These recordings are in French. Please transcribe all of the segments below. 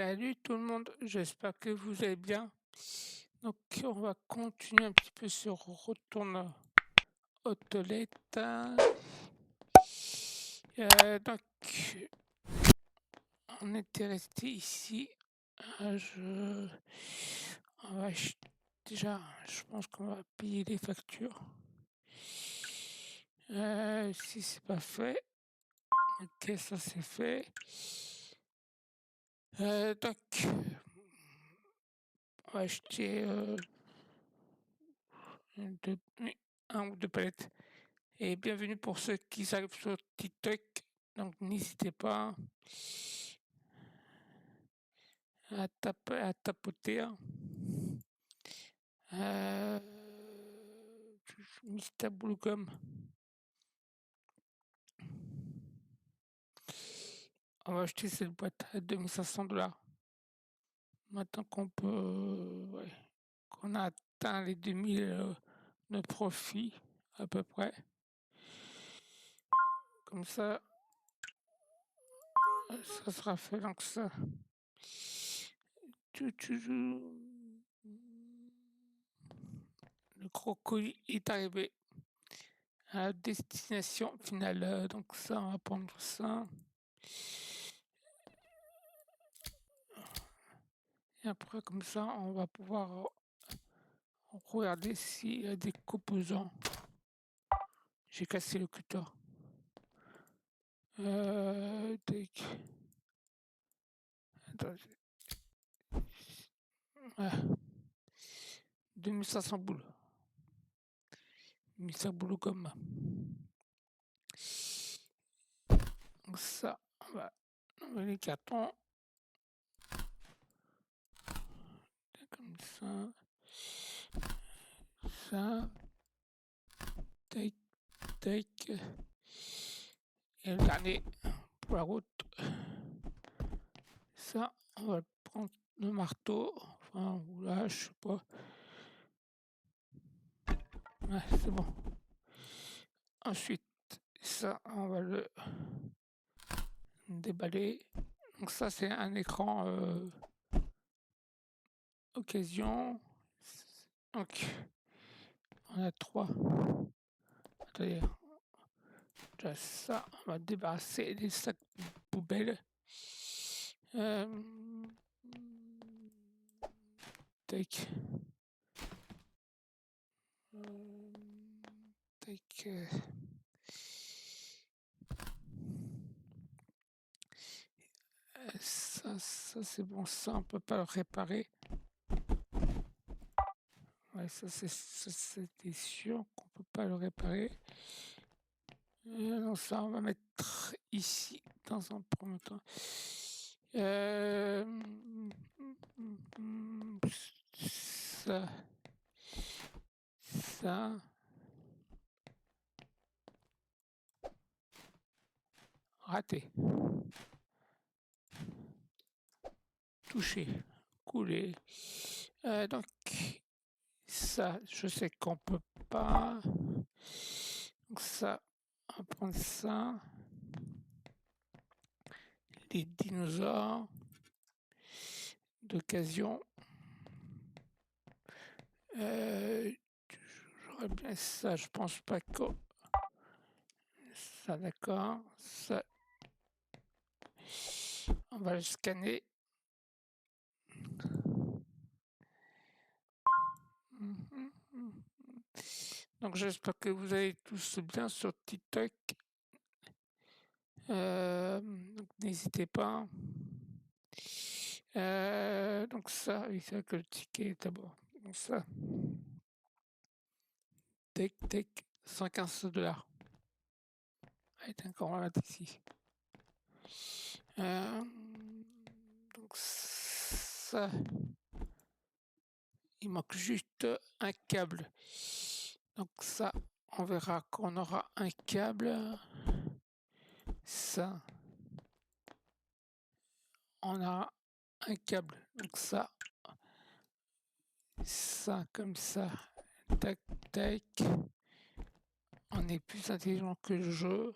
Salut tout le monde, j'espère que vous allez bien. Donc on va continuer un petit peu sur Retourne aux toilettes. Donc on était resté ici. Je... on va déjà, je pense qu'on va payer les factures. Si c'est pas fait, ok, ça c'est fait. Donc on va acheter oui, un ou deux palettes. Et bienvenue pour ceux qui arrivent sur TikTok. Donc n'hésitez pas à tapoter. Mr. Bullgum. On va acheter cette boîte à $2500. Maintenant qu'on peut, ouais, qu'on a atteint les 2000 de profit à peu près. Comme ça sera fait. Donc ça, le crocodile est arrivé à la destination finale. Donc ça, on va prendre ça. Et après, comme ça, on va pouvoir regarder s'il y a des composants. J'ai cassé le cutter. Tac. Attends, ouais. 2500 boules. 1500 boules comme. Donc ça, on va enlever les cartons. Comme ça. Ça. Tac, tac. Et le dernier pour la route. Ça, on va prendre le marteau. Enfin, ou là, je sais pas. Ouais, c'est bon. Ensuite, ça, on va le déballer. Donc ça, c'est un écran occasion. Donc, on a 3. Attendez. Déjà ça, on va débarrasser les sacs poubelles. Tac. Tac. Ça c'est bon, ça on peut pas le réparer. Ouais, ça c'était sûr qu'on peut pas le réparer. Non, ça on va mettre ici dans un premier temps. Ça. Raté. Touché. Coulé. Donc, ça, je sais qu'on peut pas. Donc ça, on va prendre ça. Les dinosaures d'occasion. J'aurais bien ça, je pense pas que... Ça, d'accord. Ça, on va le scanner. Donc j'espère que vous allez tous bien sur TikTok. Donc n'hésitez pas. Donc ça, il faut que le ticket d'abord. Donc ça. Tac, tac, $115. Elle est encore là ici. Donc ça. Il manque juste un câble. Donc ça, on verra qu'on aura un câble. Ça, on a un câble. Donc ça comme ça. Tac, tac. On est plus intelligent que le jeu.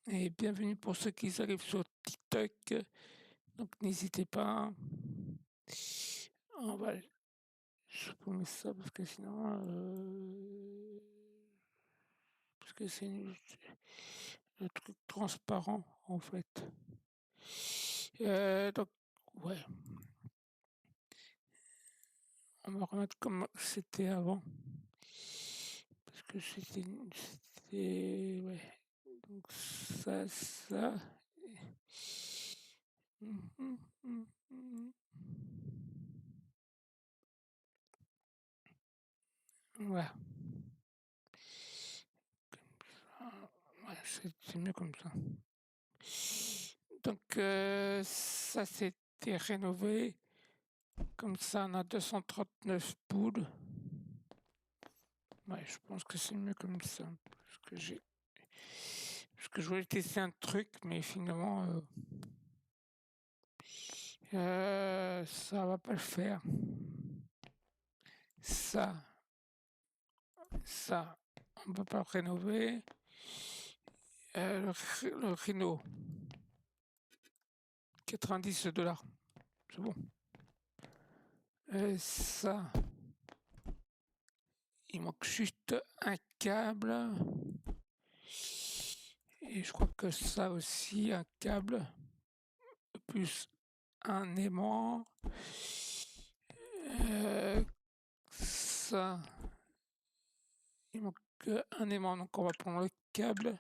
et bienvenue pour ceux qui arrivent sur TikTok. Donc n'hésitez pas. On va supprimer ça parce que sinon, parce que c'est un truc transparent en fait. Donc ouais, on va remettre comme c'était avant parce que c'était ouais. Donc ça. Mhm, mhm, mhm. Voilà. Ouais, c'est mieux comme ça. Donc ça c'était rénové. Comme ça on a 239 poules. Ouais, je pense que c'est mieux comme ça. Parce que je voulais tester un truc, mais finalement ça va pas le faire. Ça, ça, on peut pas le rénover. Le Rhino, 90 $. C'est bon. Ça, il manque juste un câble. Et je crois que ça aussi, un câble, plus un aimant. Ça, il manque un aimant, donc on va prendre le câble.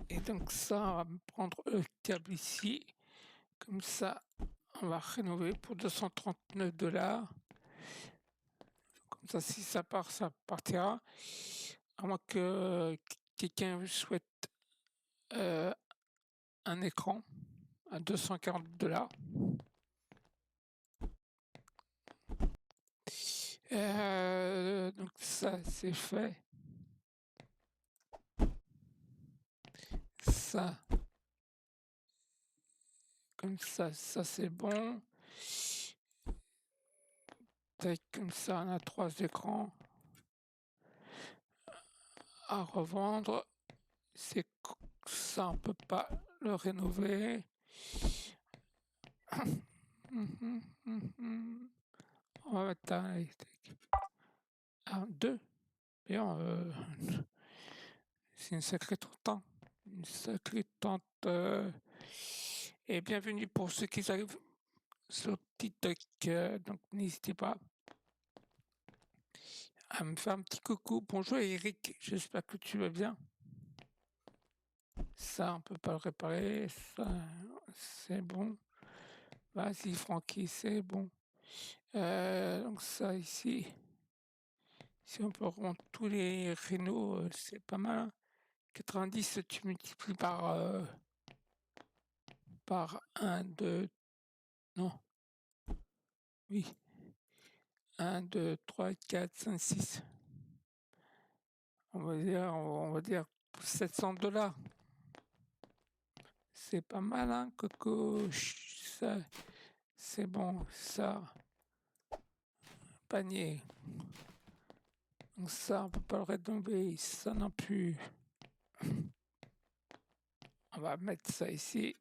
Et donc ça, on va prendre le câble ici. Comme ça, on va rénover pour 239 $. Comme ça, si ça part, ça partira. À moins que quelqu'un souhaite un écran à 240 $. Donc ça, c'est fait. Ça, comme ça c'est bon. Tac, comme ça, on a 3 écrans à revendre. C'est ça, on peut pas le rénover. On va mettre un électrique. Ah, 2. Bien, c'est une sacrée tente. Une sacrée tente. Et bienvenue pour ceux qui arrivent sur TikTok. Donc n'hésitez pas à me faire un petit coucou. Bonjour Eric, j'espère que tu vas bien. Ça, on peut pas le réparer. Ça, c'est bon. Vas-y Francky, c'est bon. Donc ça ici. Si on peut rendre tous les rénaux, c'est pas mal. Hein. 90, tu multiplies par 1, 2, non, oui, 1, 2, 3, 4, 5, 6. On va dire 700 $. C'est pas mal, hein, Coco. Ça, c'est bon, ça. Panier. Donc ça, on peut pas le rénover, ça non plus. On va mettre ça ici.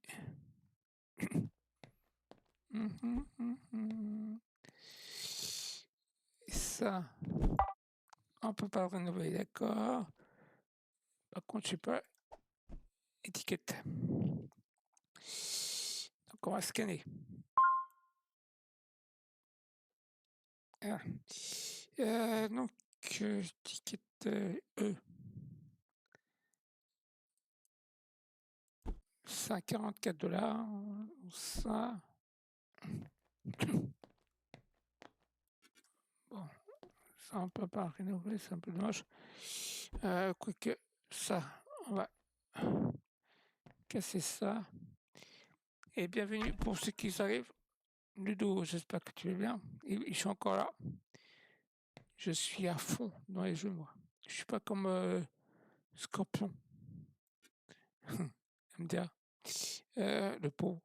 Ça, on peut pas le rénover, d'accord. Par contre, je sais pas, étiquette. Donc on va scanner. Ah. Donc, étiquette E. Ça, 44 $. Ça. Bon, ça on peut pas rénover, c'est un peu dommage. Quoique, ça, on va casser ça. Et bienvenue pour ceux qui arrivent. Ludo, j'espère que tu es bien. Je suis encore là. Je suis à fond dans les jeux, moi. Je suis pas comme Scorpion. MDA. Le pauvre.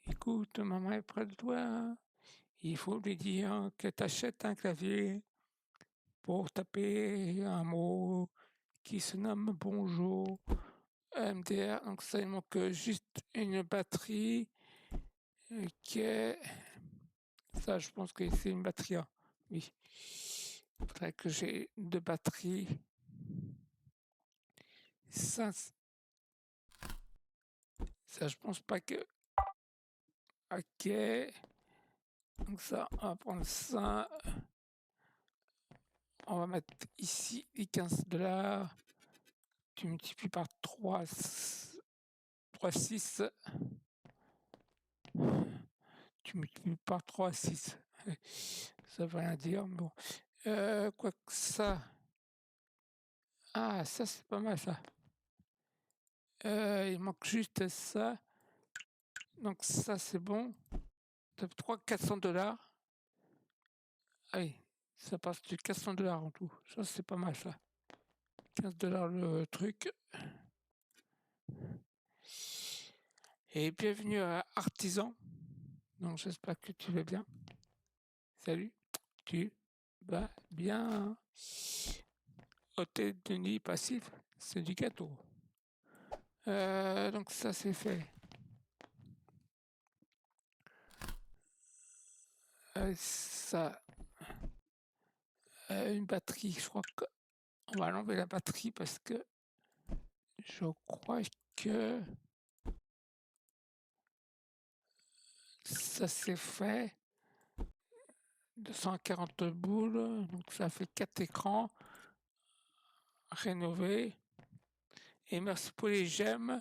Écoute, maman est près de toi. Il faut lui dire que tu achètes un clavier pour taper un mot qui se nomme bonjour MDR. Donc ça, il manque juste une batterie qui est... Ça, je pense que c'est une batterie A. Oui. Il faudrait que j'ai deux batteries. Ça, je pense pas que... Ok. Donc ça, on va prendre ça. On va mettre ici les $15. Tu multiplies par 3, 6. Tu multiplies par 3, 6. Ça veut rien dire, mais bon. Quoi que ça... Ah, ça, c'est pas mal, ça. Il manque juste ça. Donc ça, c'est bon. 3 $400. Ah oui, ça passe de $400 en tout. Ça, c'est pas mal, ça. $15 le truc. Et bienvenue à Artisan. Donc j'espère que tu vas bien. Salut, tu vas bien. Hôtel de nuit passif, c'est du gâteau. Donc ça c'est fait. Ça, une batterie, je crois qu'on va enlever la batterie parce que je crois que ça s'est fait. 240 boules, donc ça fait 4 écrans rénovés. Et merci pour les j'aime.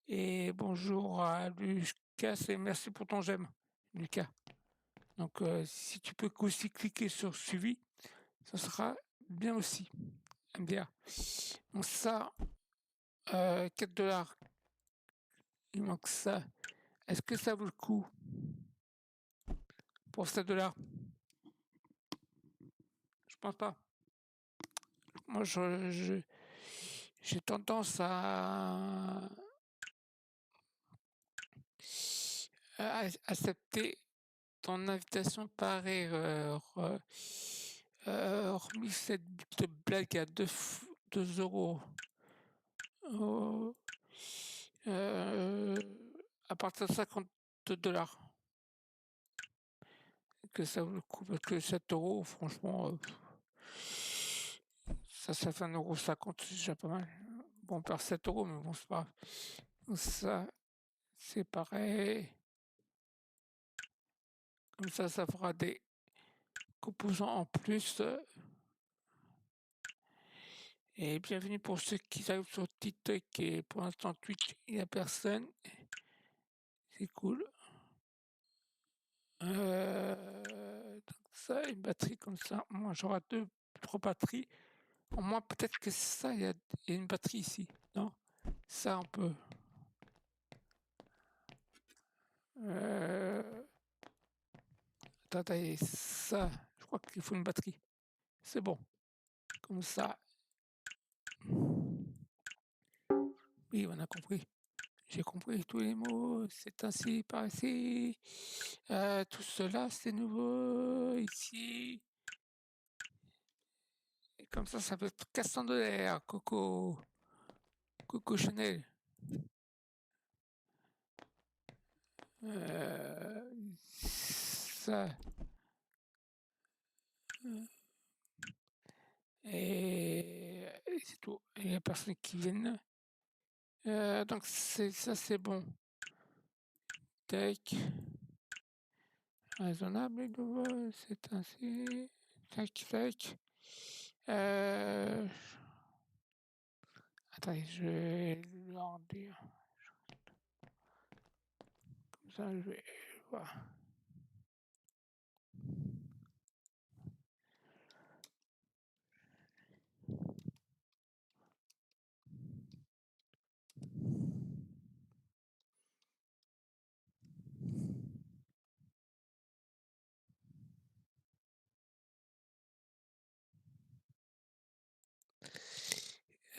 Et bonjour à Lucas et merci pour ton j'aime, Lucas. Donc si tu peux aussi cliquer sur suivi, ça sera bien aussi. MDA. Donc ça, $4. Il manque ça. Est-ce que ça vaut le coup pour $7? Je pense pas. Moi, j'ai tendance à accepter ton invitation par erreur. Hormis cette blague à 2 euros, à partir de $50, que ça vaut le coup, parce que 7 euros, franchement, ça fait 1,50 €, c'est déjà pas mal. Bon, on perd 7 euros, mais bon, c'est pas grave. Ça, c'est pareil. Comme ça fera des composants en plus. Et bienvenue pour ceux qui arrivent sur TikTok et pour l'instant Twitch, il n'y a personne. C'est cool. Donc ça, une batterie comme ça. Moi, j'aurai 3 batteries. Au moins, peut-être que ça, il y a une batterie ici. Non? Ça, on peut. Attendez, ça, je crois qu'il faut une batterie. C'est bon. Comme ça. Oui, on a compris. J'ai compris tous les mots. C'est ainsi, par ici. Tout cela, c'est nouveau ici. Et comme ça fait $400, Coco. Coco Chanel. Ça. Et c'est tout. Il n'y a personne qui vienne. Donc ça, c'est bon. Tac. Raisonnable et nouveau, c'est ainsi. Tac, tac. Attendez, je vais leur dire. Comme ça, je vais voir.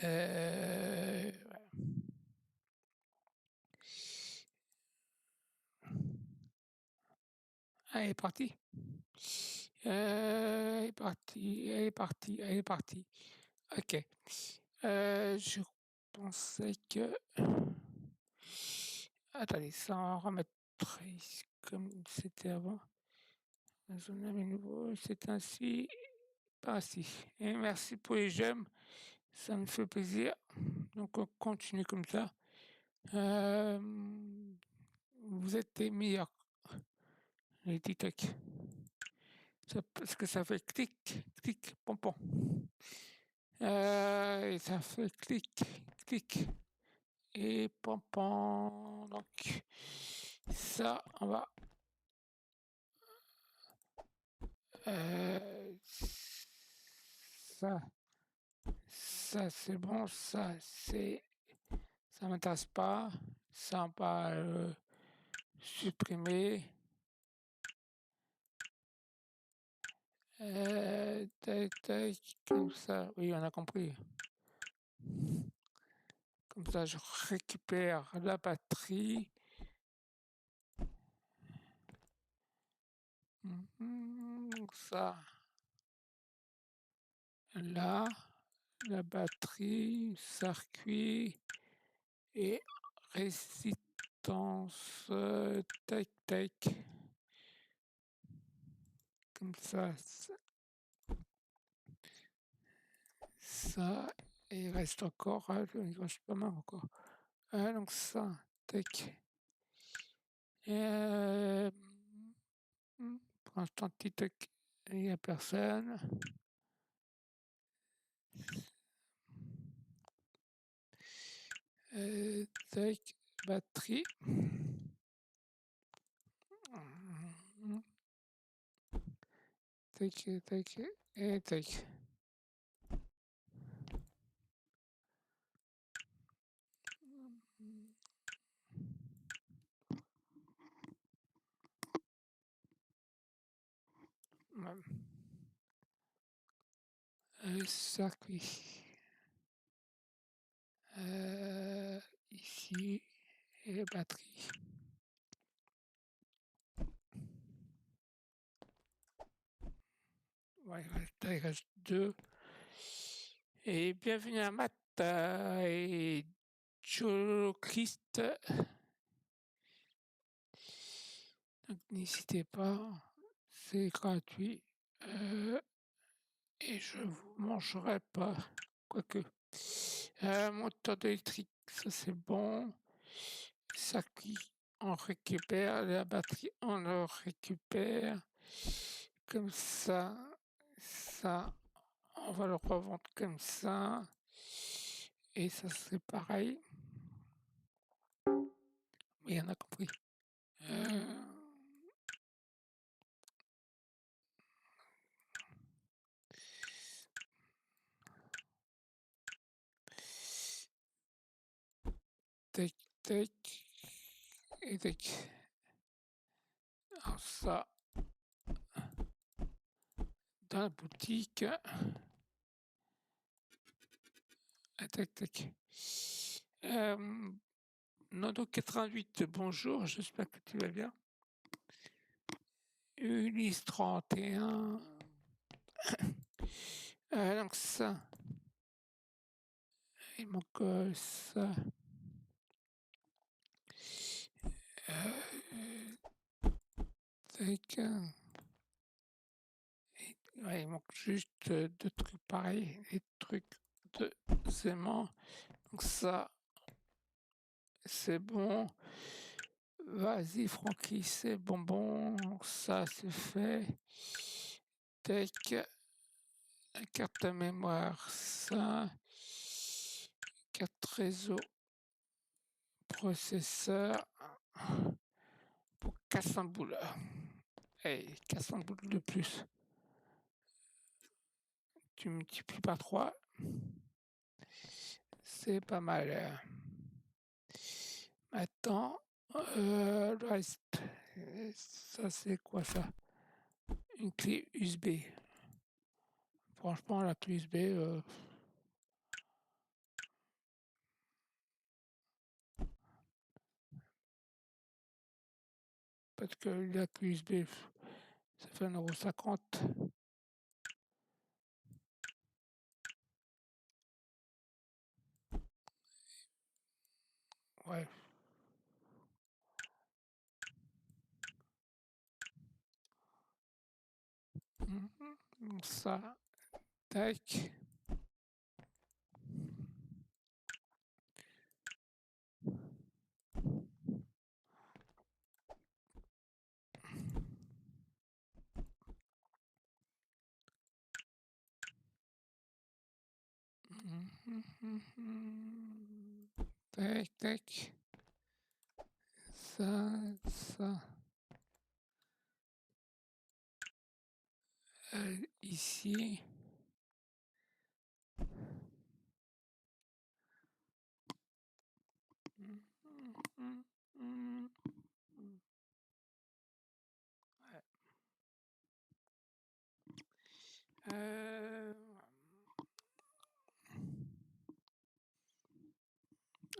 Ouais. Elle est partie. Elle est partie, elle est partie, elle est partie. OK. Je pensais que attendez, ça on va remettre ici comme c'était avant. La zone à nouveau, c'est ainsi, pas ainsi. Et merci pour les j'aime, ça me fait plaisir. Donc on continue comme ça. Vous êtes les meilleurs, les TikTok. Parce que ça fait clic, clic, pompon. Et ça fait clic, clic et pompon. Donc ça, on va ça, ça c'est bon, ça m'intéresse pas, ça on va supprimer. Tac, tac, comme ça, oui, on a compris. Comme ça, je récupère la batterie. Ça, là, la batterie, circuit et résistance, tac, tac. Comme ça, ça, et il reste encore, il reste pas mal encore. Donc ça, tac. Pour l'instant, TikTok, il n'y a personne. Tac, batterie. Tac, tac, et tac. Circuit. Ici, et batterie. Ouais, il reste 2. Et bienvenue à Matt et Joe Christ. Donc n'hésitez pas, c'est gratuit. Et je vous mangerai pas, quoique. Moteur électrique, ça c'est bon. Circuit, on récupère. La batterie, on le récupère. Comme ça, ça, on va le revendre comme ça. Et ça c'est pareil. Oui, on a compris. Tac, tac, et tac. Alors ça, dans la boutique. Tac, tac. Nodo 88, bonjour, j'espère que tu vas bien. Ulysse 31. Donc ça, il manque ça. Tac. Ouais, il manque juste 2 trucs pareils, des trucs de sément. Donc ça, c'est bon. Vas-y, Francky, c'est bonbon. Donc ça, c'est fait. Tac. La carte mémoire, ça. Carte réseau. Processeur. Pour 400 boules. Hey, 400 boules de plus. Tu multiplies par 3. C'est pas mal. Maintenant, le reste. Ça, c'est quoi ça? Une clé USB. Franchement, la clé USB, parce que la clé USB, Ça fait 1,50 €. Ouais. Ça, tac. Tac, tac. Ça. Ici.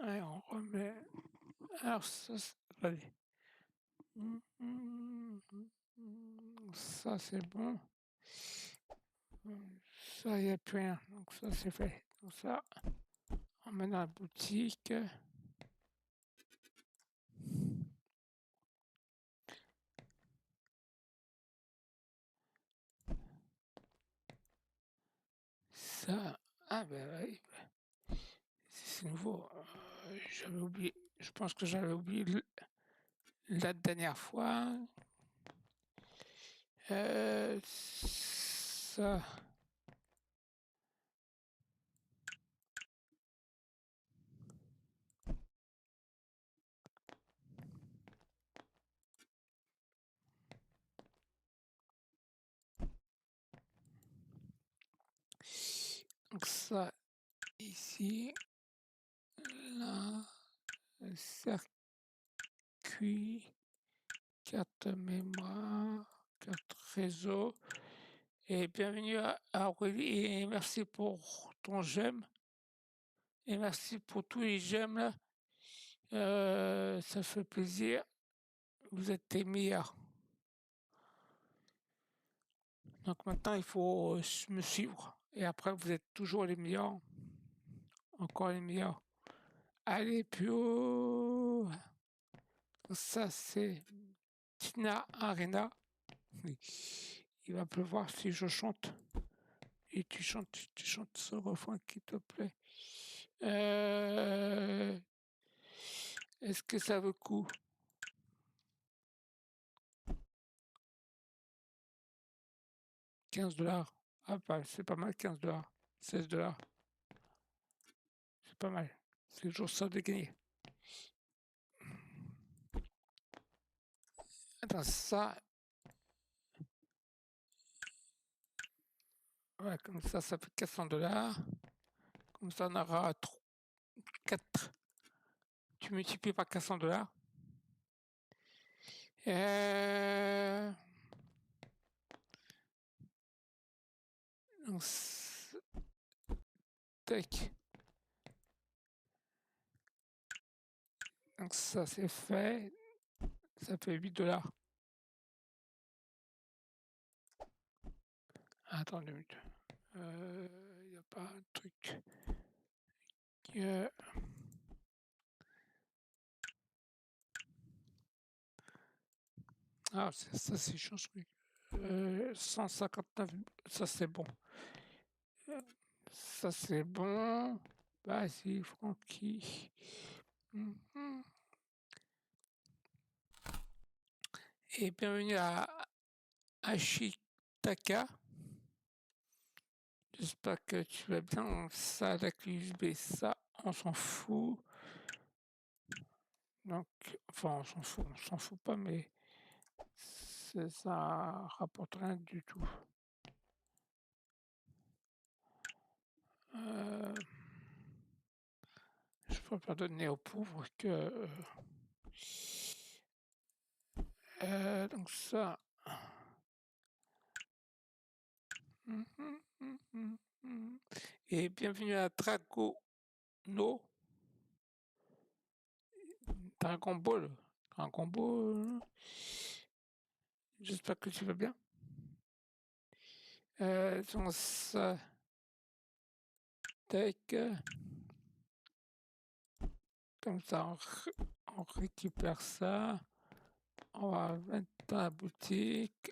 Allez, on remet. Alors, ça, allez. Ça, c'est bon. Ça, il n'y a plus rien. Donc, ça, c'est fait. Donc, ça, on met dans la boutique. Ça, ah ben oui, c'est nouveau. J'avais oublié. Je pense que j'avais oublié la dernière fois. Ça. Donc ça, ici, là, le circuit, carte mémoire, carte réseau. Et bienvenue à Aurélie et merci pour ton j'aime. Et merci pour tous les j'aime là. Ça fait plaisir. Vous êtes les meilleurs. Donc maintenant, il faut me suivre. Et après, vous êtes toujours les meilleurs. Encore les meilleurs. Allez, plus haut. Ça, c'est Tina Arena. Il va pleuvoir si je chante. Et tu chantes ce refrain, s'il te plaît. Est-ce que ça vaut le coup? 15 $. Ah, c'est pas mal, 15 $. 16 $. C'est pas mal. C'est toujours ça de gagner. Attends, ça. Ouais, comme ça fait 400 $. Comme ça, on aura 4. Tu multiplies par 400 $. Donc, tac. Donc ça c'est fait. Ça fait 8 $. Attends 2 minutes. Il n'y a pas un truc que... Ah, ça c'est chiant ce truc. 159, ça c'est bon. Ça c'est bon. Vas-y, Francky. Et bienvenue à Ashitaka. J'espère que tu vas bien. Ça, la clé USB, ça, on s'en fout. Donc, enfin, on s'en fout pas, mais ça rapporte rien du tout. Je peux pas donner aux pauvres que... donc ça... Et bienvenue à Dragon Ball. Dragon Ball. J'espère que tu vas bien. Donc ça, tac, comme ça on récupère ça, on va mettre dans la boutique.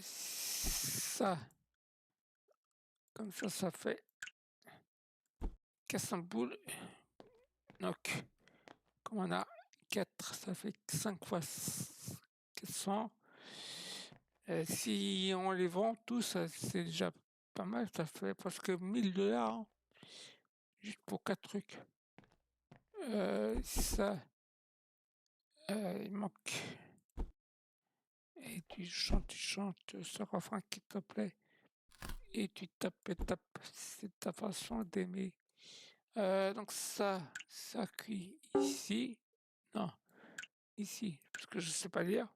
Ça, comme ça fait 400 boules. Donc, comme on a 4, ça fait 5 fois 400. Si on les vend tous, c'est déjà pas mal, ça fait presque 1000 $, hein, juste pour 4 trucs. Ça, il manque. Et tu chantes ce refrain qui te plaît. Et tu tapes et tapes, c'est ta façon d'aimer. Donc ça cuit ici. Non, ici, parce que je sais pas lire.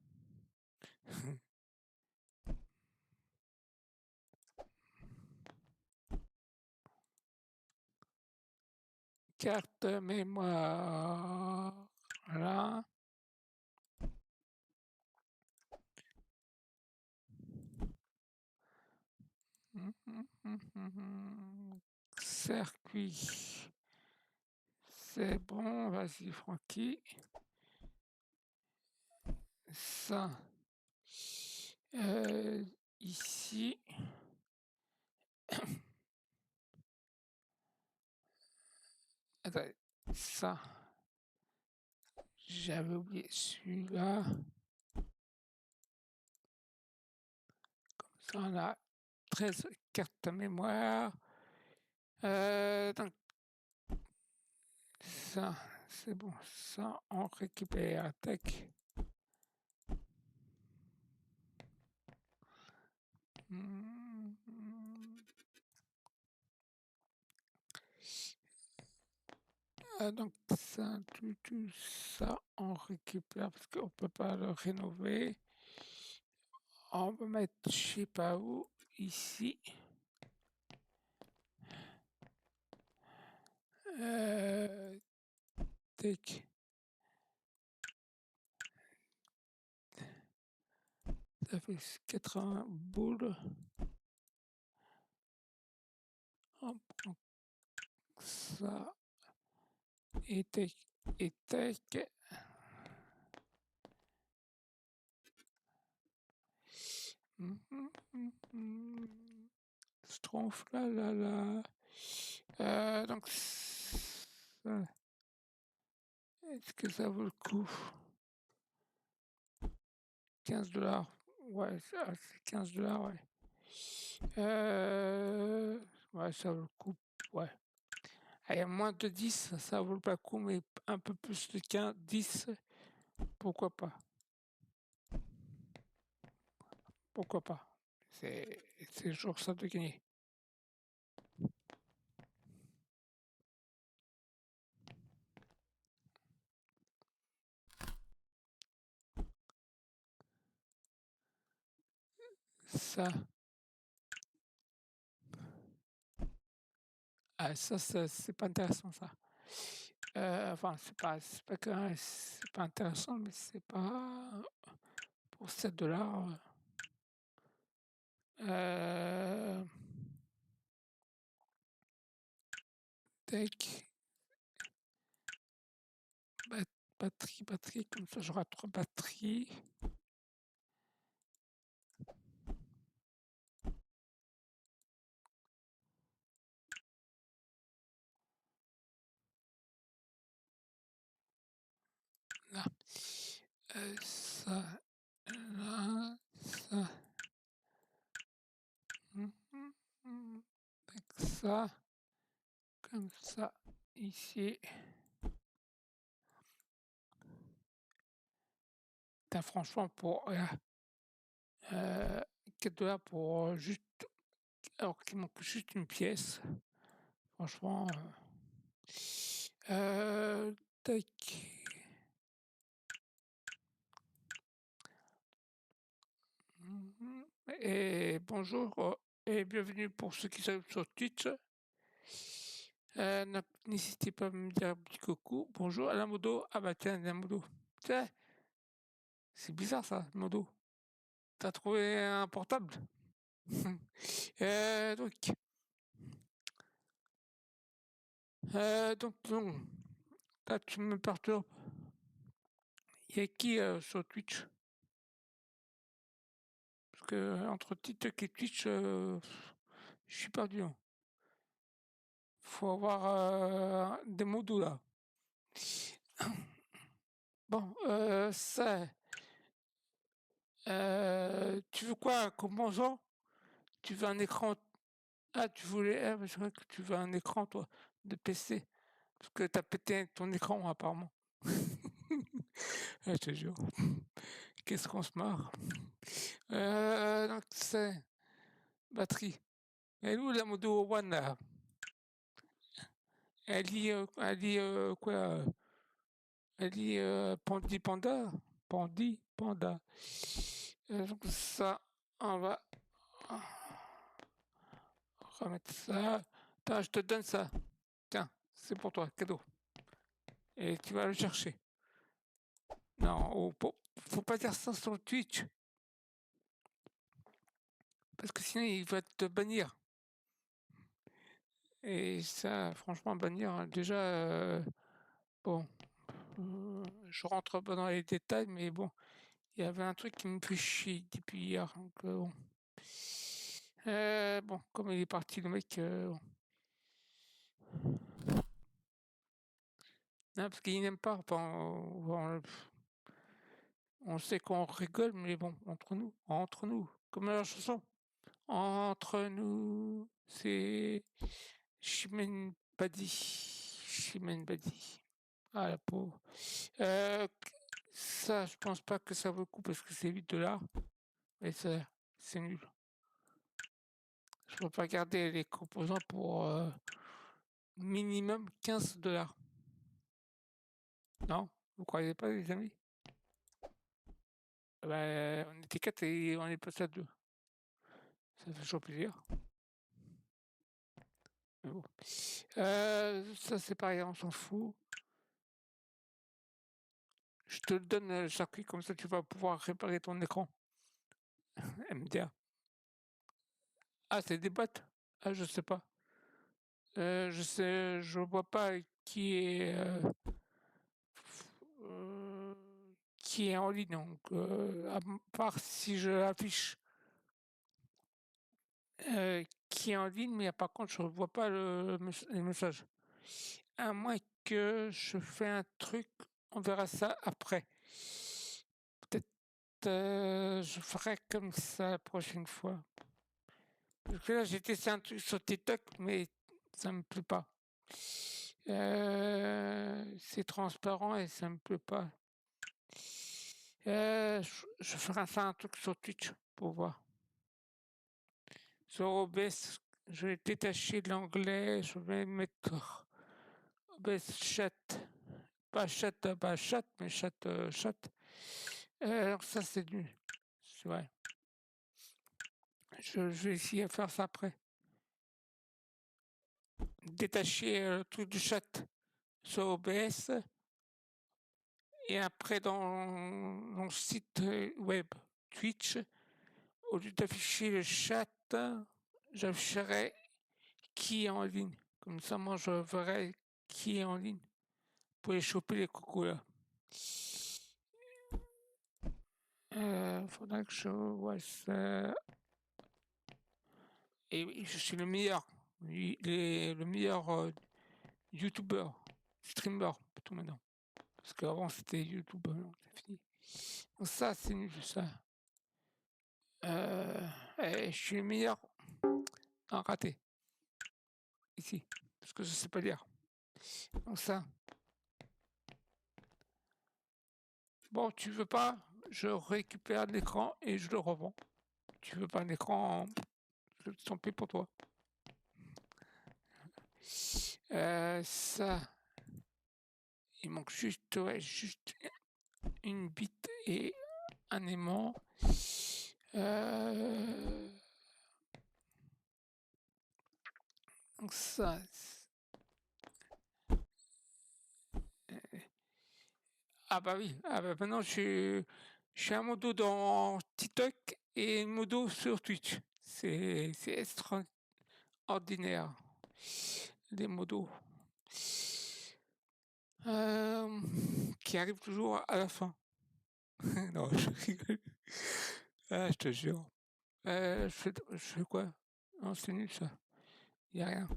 Carte mémoire. Voilà. Circuit. C'est bon, vas-y Francky. Ça. Ici. Attends, ça. J'avais oublié celui-là. Ça, on a 13 cartes mémoire. Donc, ça, c'est bon. Ça, on récupère. Tac. Donc, ça, tout ça, on récupère parce qu'on peut pas le rénover. On va mettre, je sais pas où, ici. Tac. Ça fait 80 boules. On prend ça. Et tac. Et tac. Strophe, là, là, là. Donc, ça, est-ce que ça vaut le coup? 15 $. Ouais, ça, c'est 15 $, ouais. Ouais, ça vaut le coup, ouais. Allez, moins de 10, ça vaut pas le coup, mais un peu plus de 15, 10, pourquoi pas? Pourquoi pas? C'est toujours ça de gagner. Ça, ça, c'est pas intéressant, ça. Enfin, c'est pas que c'est pas intéressant, mais c'est pas pour 7 $. Euh, tac. Batterie, comme ça j'aurai 3 batteries. Là. Ça, là, ça. Avec ça, comme ça, ici. T'as franchement pour 4 $ pour juste, alors qu'il manque juste une pièce. Franchement, tac. Et bonjour et bienvenue pour ceux qui sont sur Twitch. N'hésitez pas à me dire un petit coucou. Bonjour, Alamodo. Ah bah tiens, Alamodo. Tiens, C'est bizarre ça, Modo. T'as trouvé un portable? Donc, non, là tu me perturbes. Il y a qui sur Twitch? Parce que entre TikTok et Twitch, je suis perdu, hein. Faut avoir des modos là. Bon, ça, tu veux quoi comme bonjour? Tu veux un écran? Ah, tu voulais, ah, c'est vrai que tu veux un écran, toi, de PC. Parce que t'as pété ton écran, apparemment. Ah, je te jure. Qu'est-ce qu'on se marre. Donc, c'est batterie. Elle est où la modo One là? Elle dit quoi? Elle dit Pandi Panda? Pandi Panda. Donc, ça, on va remettre ça. Attends, je te donne ça. Tiens, c'est pour toi, cadeau. Et tu vas le chercher. Non, faut pas dire ça sur Twitch. Parce que sinon, il va te bannir. Et ça, franchement, bannir, hein, déjà, bon, je rentre pas dans les détails, mais bon, il y avait un truc qui me fait chier depuis hier. Donc, bon. Bon, comme il est parti, le mec, bon. Non, parce qu'il n'aime pas. Enfin, on sait qu'on rigole, mais bon, entre nous, comme la chanson. Entre nous, c'est Chimène Badi. Chimène Badi. Ah, la pauvre. Ça, je pense pas que ça vaut le coup parce que c'est 8 $. Mais ça, c'est nul. Je peux pas garder les composants pour minimum 15 $. Non? Vous croyez pas, les amis? Ben, on était 4 et on est passé à 2. Ça fait toujours plaisir. Mais bon. Ça, c'est pareil, on s'en fout. Je te donne le circuit, comme ça tu vas pouvoir réparer ton écran. MDA. Ah, c'est des boîtes? Ah, je sais pas. Je vois pas euh, qui est en ligne. Donc, à part si je l'affiche qui est en ligne, mais par contre, je ne vois pas les messages. À moins que je fais un truc, on verra ça après. Peut-être je ferai comme ça la prochaine fois. Parce que là, j'ai testé un truc sur TikTok, mais ça me plaît pas. C'est transparent et ça me plaît pas. Je ferai ça un truc sur Twitch pour voir. Sur OBS, je vais détacher de l'anglais, je vais mettre OBS chat, pas chat, pas chat, mais chat, chat. Alors ça c'est nul, c'est vrai. Je vais essayer de faire ça après. Détacher le truc du chat sur OBS et après dans le site web Twitch, au lieu d'afficher le chat, j'afficherai qui est en ligne. Comme ça, moi, je verrai qui est en ligne pour les choper les cocos là. Faudrait que je vois ça. Et oui, je suis le meilleur. Le meilleur youtubeur, streamer, plutôt maintenant. Parce qu'avant c'était youtubeur, c'est fini. Donc ça, c'est nul, ça. Je suis le meilleur. Non, raté. Ici. Parce que je sais pas lire. Donc ça. Bon, tu veux pas? Je récupère l'écran et je le revends. Tu veux pas un écran? Tant pis pour toi. Ça. Il manque juste une bite et un aimant. Donc ça. Ah bah oui, ah bah maintenant je J'ai un modo dans TikTok et un modo sur Twitch. C'est extraordinaire, les modos. Qui arrivent toujours à la fin. Non, je rigole. Ah, je te jure. Je fais quoi? Non, c'est nul ça. Y a rien.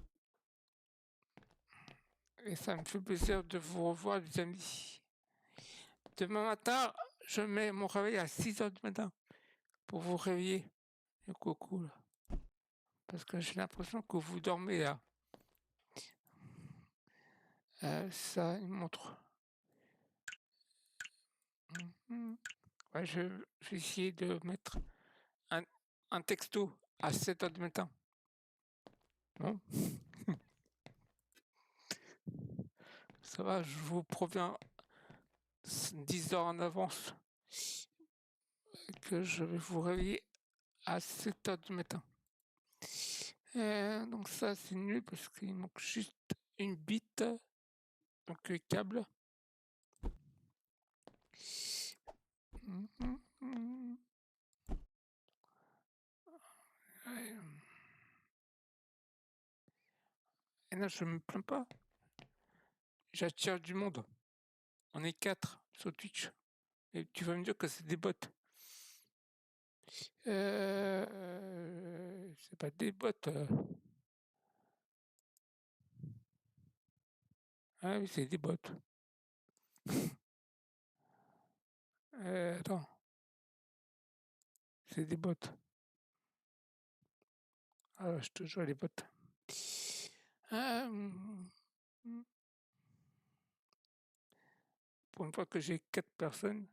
Et ça me fait plaisir de vous revoir, les amis. Demain matin, je mets mon réveil à 6 heures du matin pour vous réveiller. Le coucou, là. Parce que j'ai l'impression que vous dormez là. Ça, il montre. Ouais, je vais essayer de mettre un, un texto à 7 heures du matin. Non? Ça va, je vous préviens 10 heures en avance que je vais vous réveiller à 7 heures du matin. Donc ça, c'est nul parce qu'il manque juste une bite, donc le câble. Ouais. Et là, je me plains pas. J'attire du monde. On est 4 sur Twitch. Et tu vas me dire que c'est des bots. C'est pas des bots. Ah oui, c'est des bots. Attends. C'est des bots. Ah, je te joue les bots. Pour une fois que j'ai 4 personnes.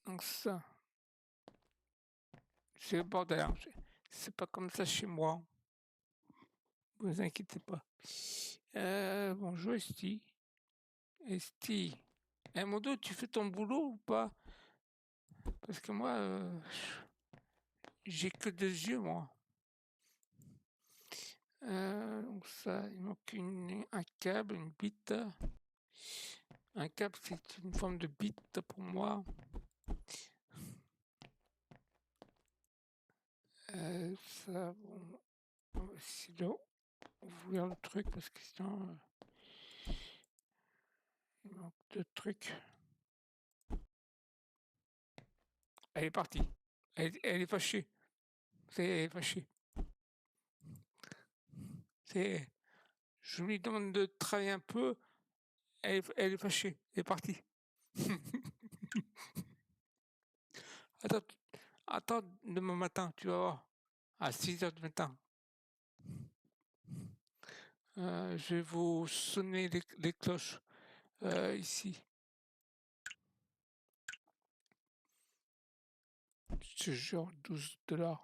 Donc ça. C'est le bordel. Hein. C'est pas comme ça chez moi. Vous inquiétez pas. Bonjour Esti. Esti. Mondo, tu fais ton boulot ou pas? Parce que moi, j'ai que 2 yeux, moi. Donc ça, il manque un câble, une bite. Un câble, c'est une forme de bite pour moi. Ça, bon, on va essayer d'ouvrir le truc parce que sinon, il manque de trucs. Elle est partie. Elle est fâchée. C'est fâché. Je lui demande de travailler un peu. Elle est fâchée. Elle est partie. Attends, demain matin, tu vas voir. À 6 heures du matin. Je vais vous sonner les cloches ici. Je te jure, 12 $.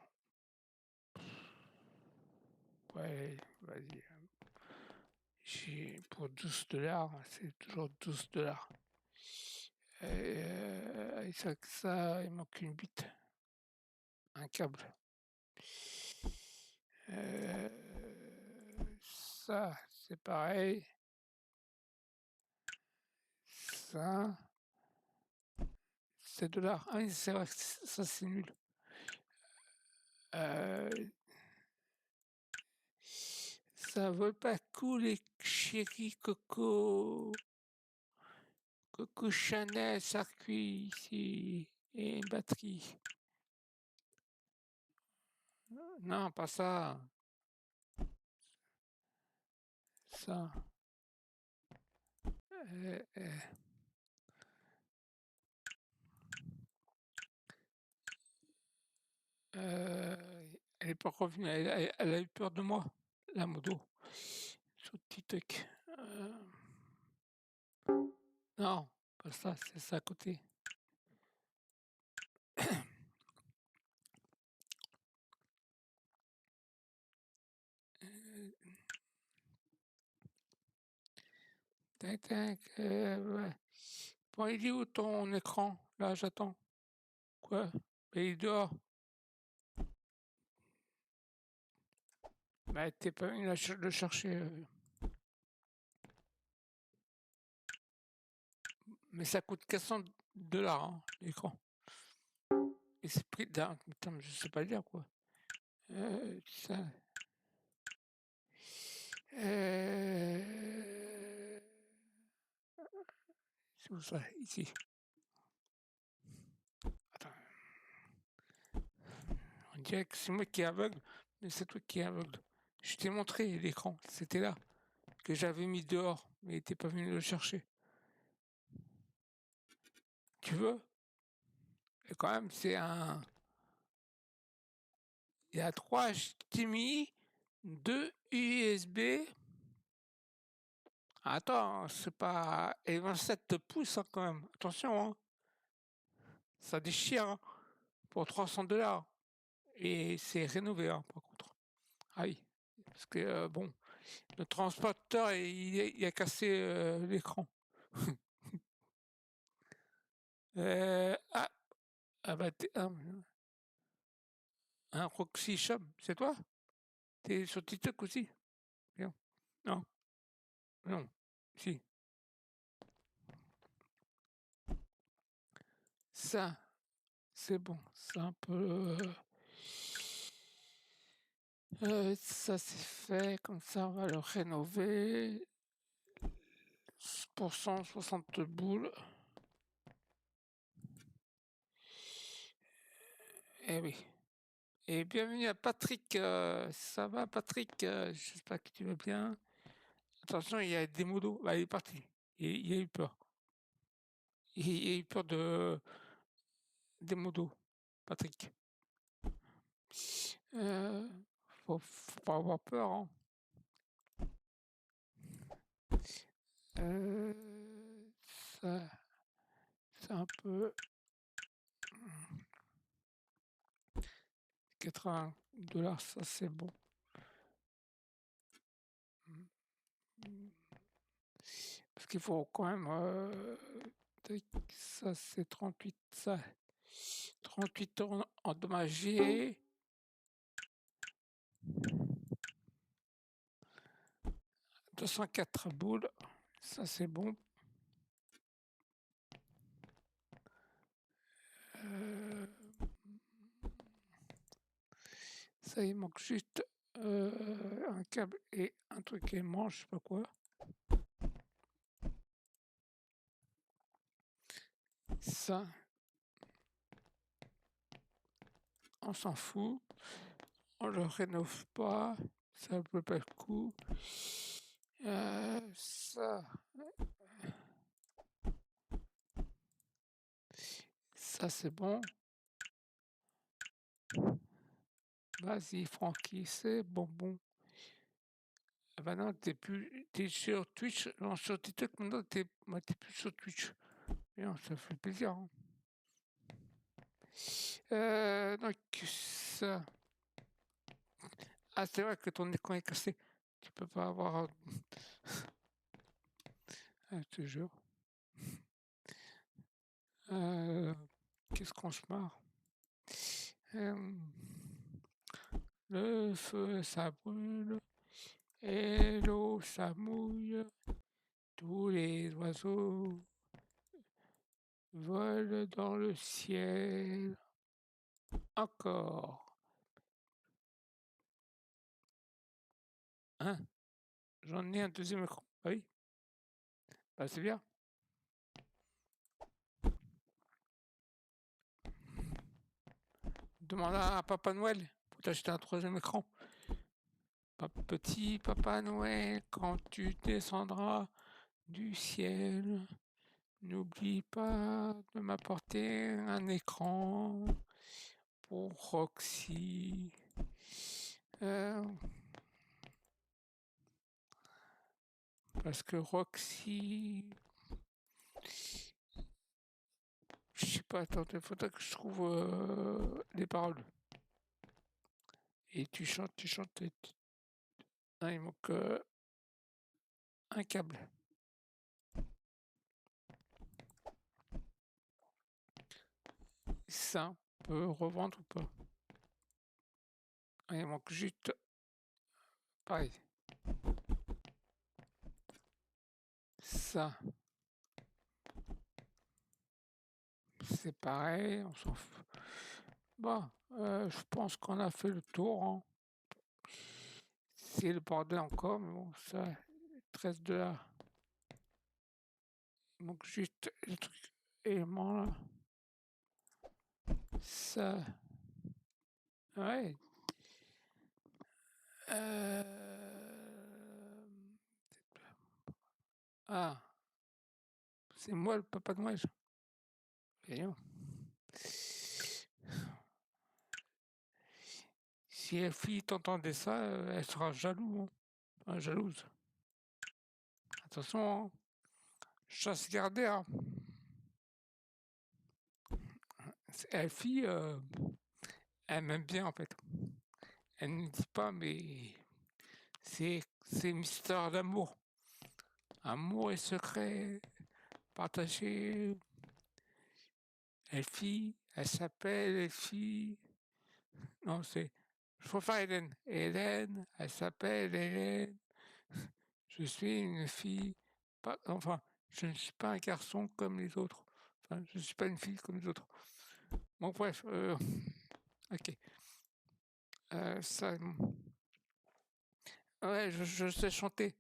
Ouais, vas-y. Pour 12 $, c'est toujours 12 $. Et ça, il manque une bite. Un câble. Ça, c'est pareil. Ça, c'est $. Ah oui, c'est vrai que ça, c'est nul. Ça veut pas couler, chérie Coco. Coco Chanel, circuit ici. Et une batterie. Non, pas ça. Ça. Elle est pas revenue. Elle a eu peur de moi, la moto. Sur TikTok. Non, pas ça, c'est ça à côté. Tac, tac, ouais. Bon, il est où ton écran? Là, j'attends. Quoi? Il est dehors. Bah, t'es pas venu le chercher. Mais ça coûte 400 $ hein, l'écran. Et c'est pris d'un. Putain, mais je sais pas le dire quoi. Ça. C'est où ça? Ici. Attends. On dirait que c'est moi qui est aveugle, mais c'est toi qui es aveugle. Je t'ai montré l'écran, c'était là, que j'avais mis dehors, mais t'es pas venu le chercher. Tu veux? Et quand même, c'est un. Il y a 3 HDMI, 2 USB. Attends, c'est pas. Et 27 pouces hein, quand même. Attention, hein. Ça déchire hein, pour 300 $. Et c'est rénové hein, par contre. Ah oui, parce que bon, le transporteur il a cassé l'écran. Ah, ah bah un Roxy Shop, c'est toi? T'es sur TikTok aussi? Bien. Non, non, si. Ça, c'est bon. C'est un peu. Ça c'est fait, comme ça on va le rénover pour 160 boules. Eh oui. Et bienvenue à Patrick. Ça va Patrick? J'espère que tu vas bien. Attention, il y a des modos. Bah, il est parti. Il a eu peur. Il a eu peur des modos, Patrick. Faut pas avoir peur. Hein. Ça, c'est un peu 80 $, ça c'est bon. Parce qu'il faut quand même. Ça c'est 38, ça. 38 € endommagés. 204 boules, ça c'est bon. Ça il manque juste un câble et un truc aimant, je sais pas quoi. Ça, on s'en fout. On le rénove pas, ça peut pas le coup. Ça c'est bon. Vas-y Francky, c'est bon. Ah bah non, t'es sur Twitch, non sur TikTok, maintenant t'es plus sur Twitch. Bien, ça fait plaisir. Hein. Donc ça. Ah c'est vrai que ton écran est cassé. Tu peux pas avoir. Je te jure. Qu'est-ce qu'on se marre. Le feu ça brûle. Et l'eau ça mouille. Tous les oiseaux volent dans le ciel. Encore. Hein? J'en ai un deuxième écran. Ah oui. Bah c'est bien. Demande à Papa Noël pour t'acheter un troisième écran. Petit Papa Noël, quand tu descendras du ciel, n'oublie pas de m'apporter un écran pour Roxy. Parce que Roxy. Je sais pas, attends, il faudrait que je trouve les paroles. Et tu chantes. Ah, il manque un câble. Ça, on peut revendre ou pas? Ah, il manque juste. Pareil. Ça. c'est pareil, on s'en fout. Bon, je pense qu'on a fait le tour, hein. C'est le bordel encore, mais bon, ça, 13 $. Il manque juste le truc élément là. Ça, ouais. Ah, c'est moi le papa de Noël. Voyons. Si la fille t'entendait ça, elle sera jaloux, hein. Enfin, jalouse. Attention, hein. Chasse gardée, hein. La fille, elle m'aime bien en fait. Elle ne dit pas, mais c'est une histoire d'amour. Amour et secret partagé. Elfie, elle s'appelle Elfie. Non, c'est. Je préfère Hélène. Hélène, elle s'appelle Hélène. Je suis une fille. Enfin, je ne suis pas un garçon comme les autres. Enfin, je ne suis pas une fille comme les autres. Bon, bref. Ok. Ça. Ouais, je sais chanter.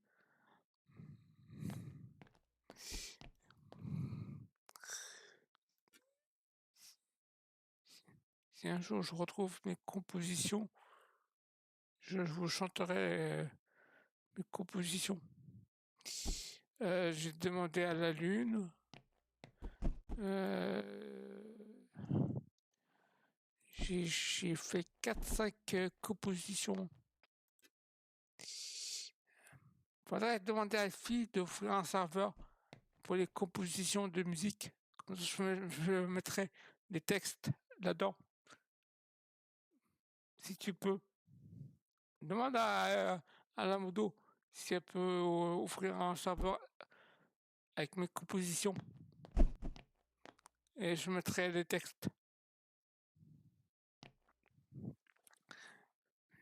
Si un jour je retrouve mes compositions, je vous chanterai mes compositions. J'ai demandé à la lune. J'ai fait 4-5 compositions. Faudrait demander à la fille d'offrir un serveur pour les compositions de musique. Je mettrai des textes là-dedans. Si tu peux. Demande à la modo si elle peut offrir un serveur avec mes compositions. Et je mettrai les textes.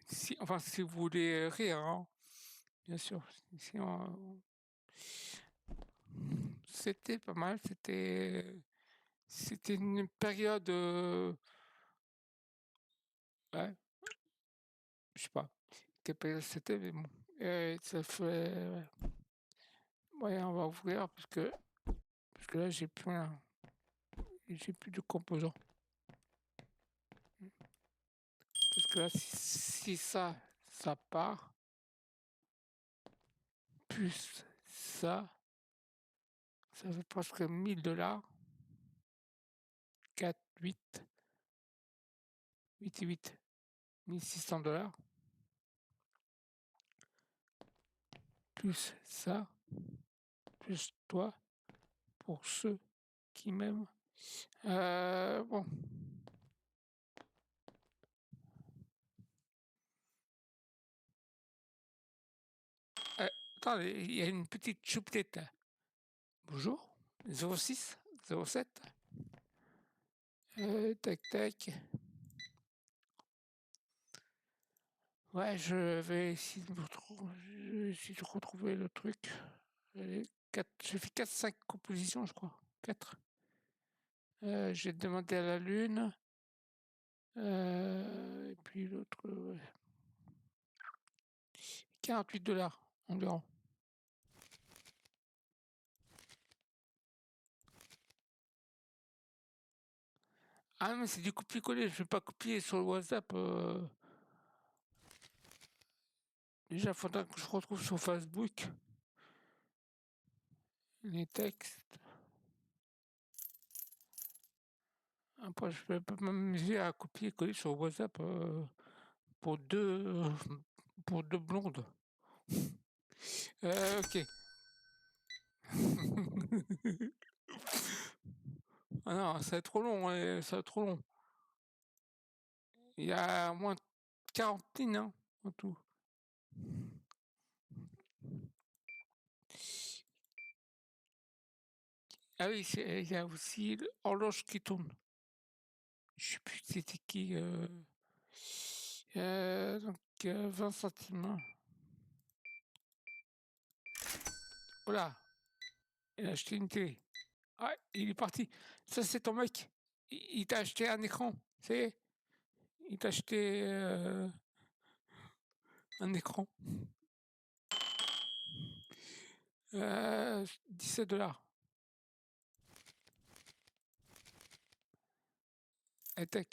Si vous voulez rire, hein, bien sûr. C'était pas mal, c'était une période, ouais, je sais pas quelle période c'était, mais bon, ça fait, ouais, on va ouvrir parce que là j'ai plus de composants. Parce que là, si ça part, plus ça fait presque 1000 $. 4, 8, 8 et 8, 1600 $. Plus ça, plus toi, pour ceux qui m'aiment. Bon. Attendez, il y a une petite chouplette. Bonjour. 06, 07. Tac, tac. Ouais, je vais essayer de retrouver le truc. J'ai fait 4-5 compositions, je crois. 4. J'ai demandé à la lune. Et puis l'autre, ouais. 48 $ environ. Ah mais c'est du copier-coller, je ne vais pas copier sur le WhatsApp. Déjà, il faudra que je retrouve sur Facebook les textes. Après, je vais pas m'amuser à copier-coller sur WhatsApp pour deux blondes. Ok. Ah non, ça va être trop long, ça va être trop long. Il y a au moins 40 lignes, hein, en tout. Ah oui, il y a aussi l'horloge qui tourne. Je sais plus c'était qui. Donc 20 centimes. Voilà. Il a acheté une télé. Ah, il est parti. Ça, c'est ton mec. Il t'a acheté un écran. C'est, il t'a acheté un écran. 17 $. Tech.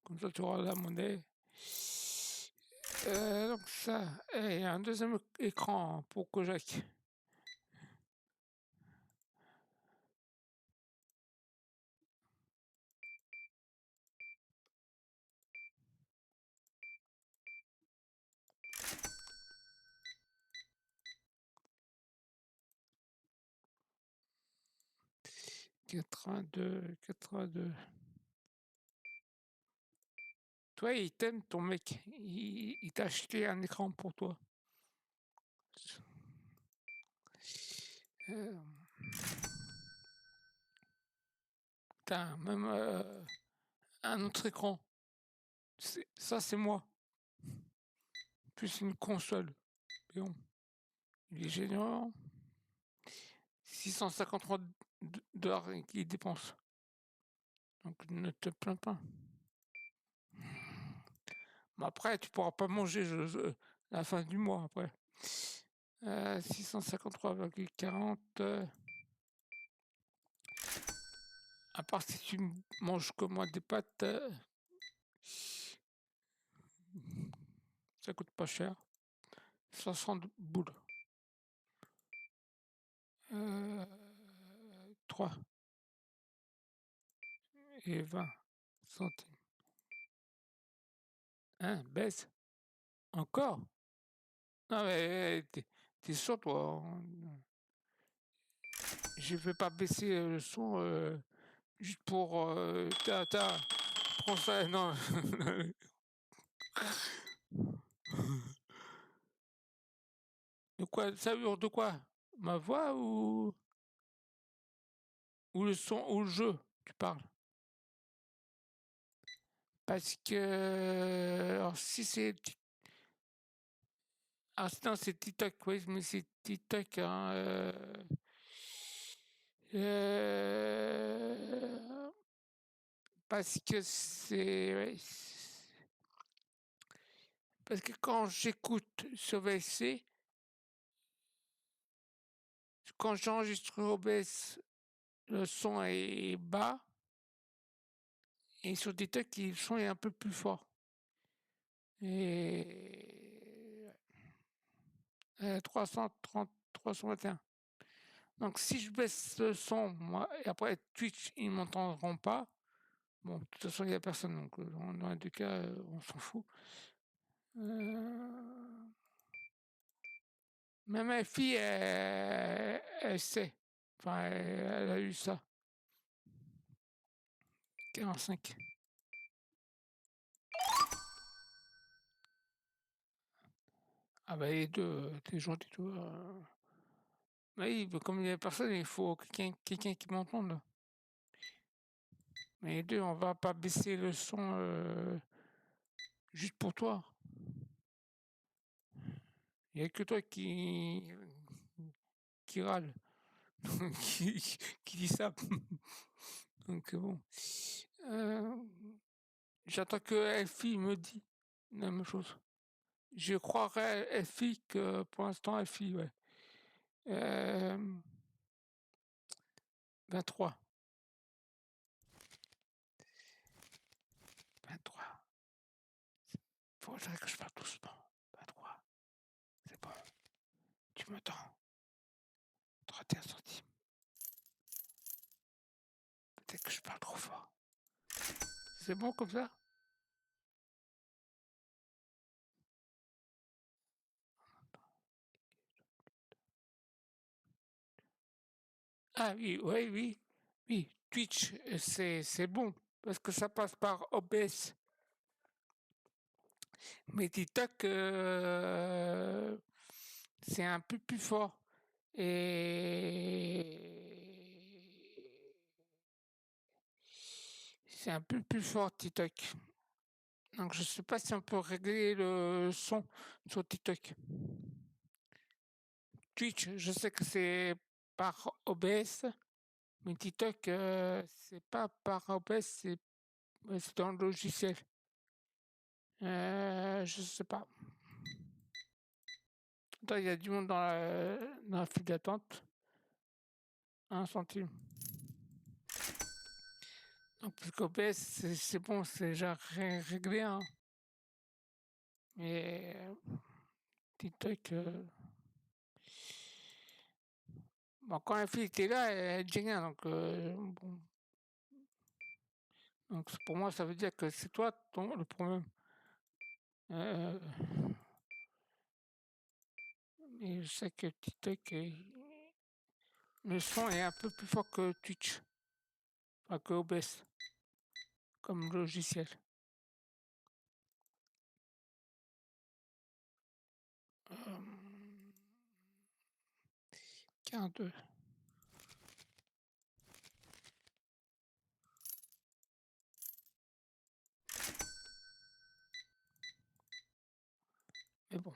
Comme ça, tu auras la monnaie. Donc ça, et un deuxième écran pour Kojak. Quatre-vingt-deux. Toi, il t'aime ton mec. Il t'a acheté un écran pour toi. Euh, Putain, même un autre écran. Ça, c'est moi. Plus une console. Mais bon, il est génial. 653 $ qu'il dépense. Donc ne te plains pas. Mais après, tu pourras pas manger la fin du mois après. 653,40. À part si tu manges comme moi des pâtes, ça coûte pas cher. 60 boules. 3 et 20 centimes. Hein, baisse. Encore? Non mais t'es sûr toi? Je vais pas baisser le son juste pour prends ça, non. De quoi? Ça hurle de quoi? Ma voix ou le son ou le jeu, tu parles? Parce que alors si c'est non, c'est TikTok, oui, mais c'est TikTok, hein, parce que c'est ouais, parce que quand j'écoute sur VSC, quand j'enregistre OBS, le son est bas et sur TikTok, le son est un peu plus fort. Et 330, 321. Donc si je baisse le son, moi, et après Twitch, ils m'entendront pas. Bon, de toute façon, il n'y a personne, donc dans les deux cas, on s'en fout. Même ma fille, elle sait. Enfin, elle a eu ça. 45. Ah bah les deux, t'es gentil, toi. Oui, bah, comme il n'y a personne, il faut quelqu'un qui m'entende. Mais les deux, on va pas baisser le son juste pour toi. Il n'y a que toi qui râle, qui dit ça. Donc bon. J'attends que FI me dit la même chose. Je croirais FI que pour l'instant FI, ouais. 23. 23. Faudrait que je parle doucement. 23. C'est bon. Tu m'entends? 31 centimes. Peut-être que je parle trop fort. C'est bon comme ça? Ah oui, oui, oui. Oui, Twitch, c'est bon. Parce que ça passe par OBS. Mais TikTok, c'est un peu plus fort. Et c'est un peu plus fort TikTok. Donc je sais pas si on peut régler le son sur TikTok. Twitch, je sais que c'est par OBS, Mais TikTok, c'est pas par OBS, c'est dans le logiciel. Je sais pas. Attends, il y a du monde dans la file d'attente. 1 centime. Donc, parce qu'OBS, c'est bon, c'est déjà réglé, hein. Mais TikTok, bon, quand la fille était là, elle dit rien, donc bon. Donc pour moi, ça veut dire que c'est toi le problème. Euh, mais je sais que TikTok, le son est un peu plus fort que Twitch, enfin que OBS, comme logiciel. 42. Mais bon.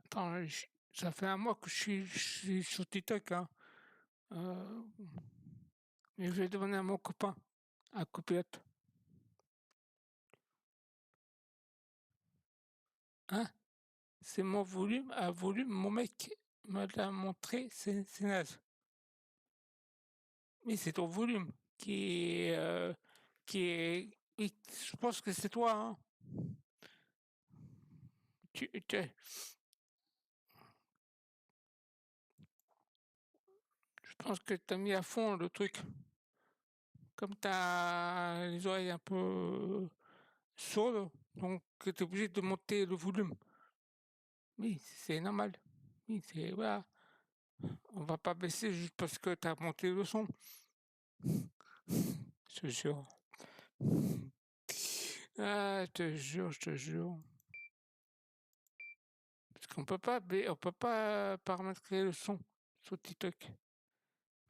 Attends, ça fait un mois que je suis sur TikTok, hein. Mais je vais demander à mon copain, un copilote. Hein? C'est mon volume, à volume, mon mec me l'a montré, c'est naze. Mais c'est ton volume qui est, oui, je pense que c'est toi, hein. Je pense que tu as mis à fond le truc. Comme tu as les oreilles un peu sourdes, donc tu es obligé de monter le volume. Oui, c'est normal. Oui, c'est voilà. On va pas baisser juste parce que tu as monté le son. Je te jure. Ah, je te jure. Parce qu'on peut pas paramétrer le son sur TikTok.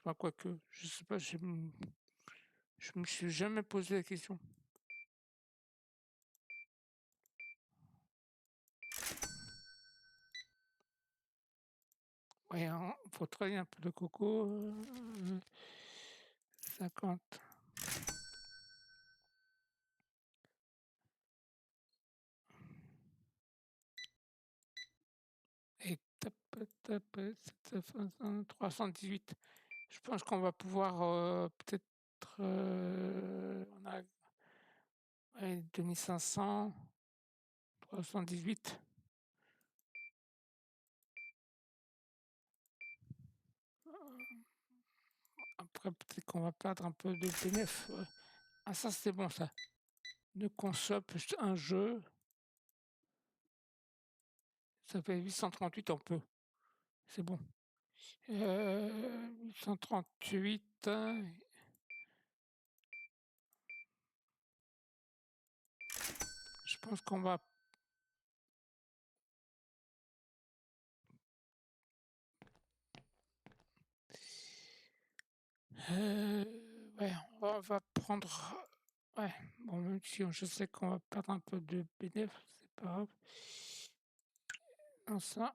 Enfin, quoique, je sais pas, je me suis jamais posé la question. Ouais, hein, faut travailler un peu de coco. 50. Et 318. Je pense qu'on va pouvoir peut-être. On a 2500, 318. Après, peut-être qu'on va perdre un peu de bénéf. Ah, ça, c'est bon, ça. Ne consomme un jeu. Ça fait 838, on peut. C'est bon. 838. Je pense qu'on va. Ouais, on va prendre. Ouais, bon, même si je sais qu'on va perdre un peu de bénéfice, c'est pas grave. Non, ça.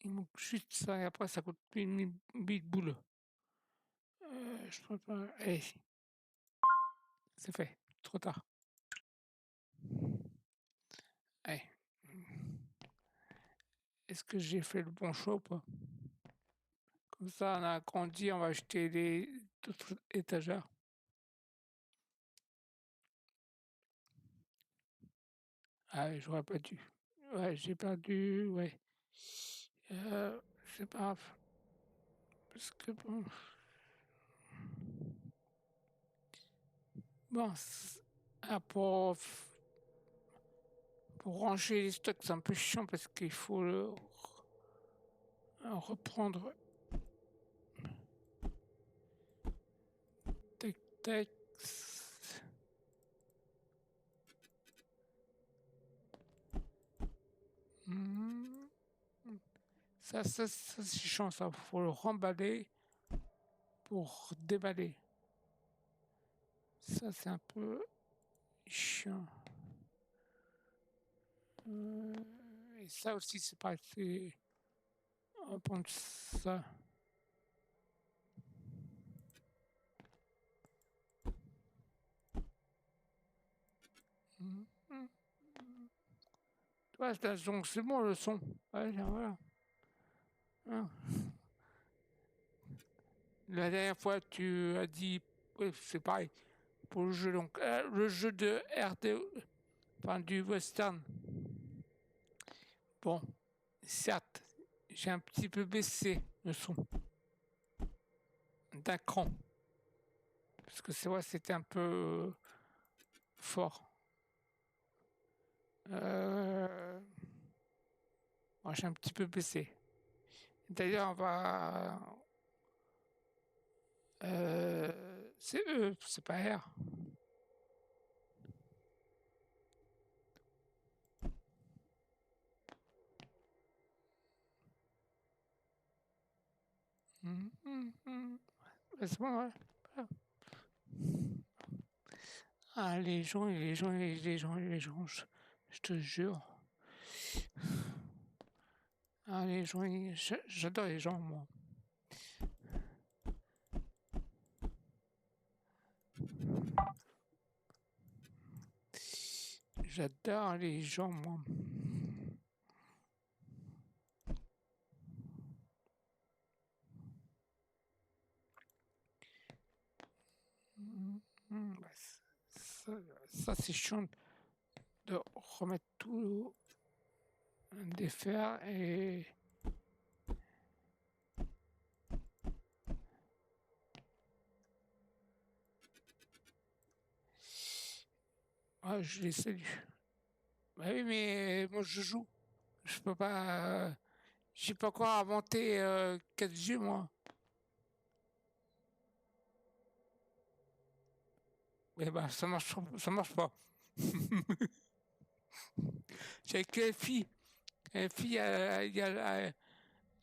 Il manque juste ça et après ça coûte plus une bille de boule. Je peux pas. Allez, c'est fait. Trop tard. Allez. Est-ce que j'ai fait le bon choix ou pas? Comme ça, on a grandi, on va acheter les d'autres étagères. Ah, ouais, j'aurais pas dû. Ouais, j'ai perdu, ouais. C'est pas grave. Parce que bon. Bon, ah, pour ranger les stocks, c'est un peu chiant parce qu'il faut reprendre. Tac, tac. Mhm. Ça c'est chiant, ça. Faut le remballer pour déballer. Ça, c'est un peu chiant. Et ça aussi, c'est pareil. On va prendre ça. Ouais, donc c'est bon le son. Ouais, voilà. Hein. La dernière fois, tu as dit, oui, c'est pareil pour le jeu. Donc, le jeu de RD, enfin du western. Bon, certes, j'ai un petit peu baissé le son d'un cran parce que c'est vrai, c'était un peu fort. Moi, j'ai un petit peu baissé. D'ailleurs, on va. C'est E, c'est pas R. C'est bon, ouais. Voilà. Ah, les gens, je te jure. Ah, les gens, j'adore les gens, moi. J'adore les gens, moi. Bah, ça c'est chiant de remettre tout, défaire et. Ah, je les salue. Bah oui, mais moi je joue. Je peux pas. J'ai pas encore inventé 4G, moi. Mais bah, ça marche pas. C'est avec les filles. Les filles, elle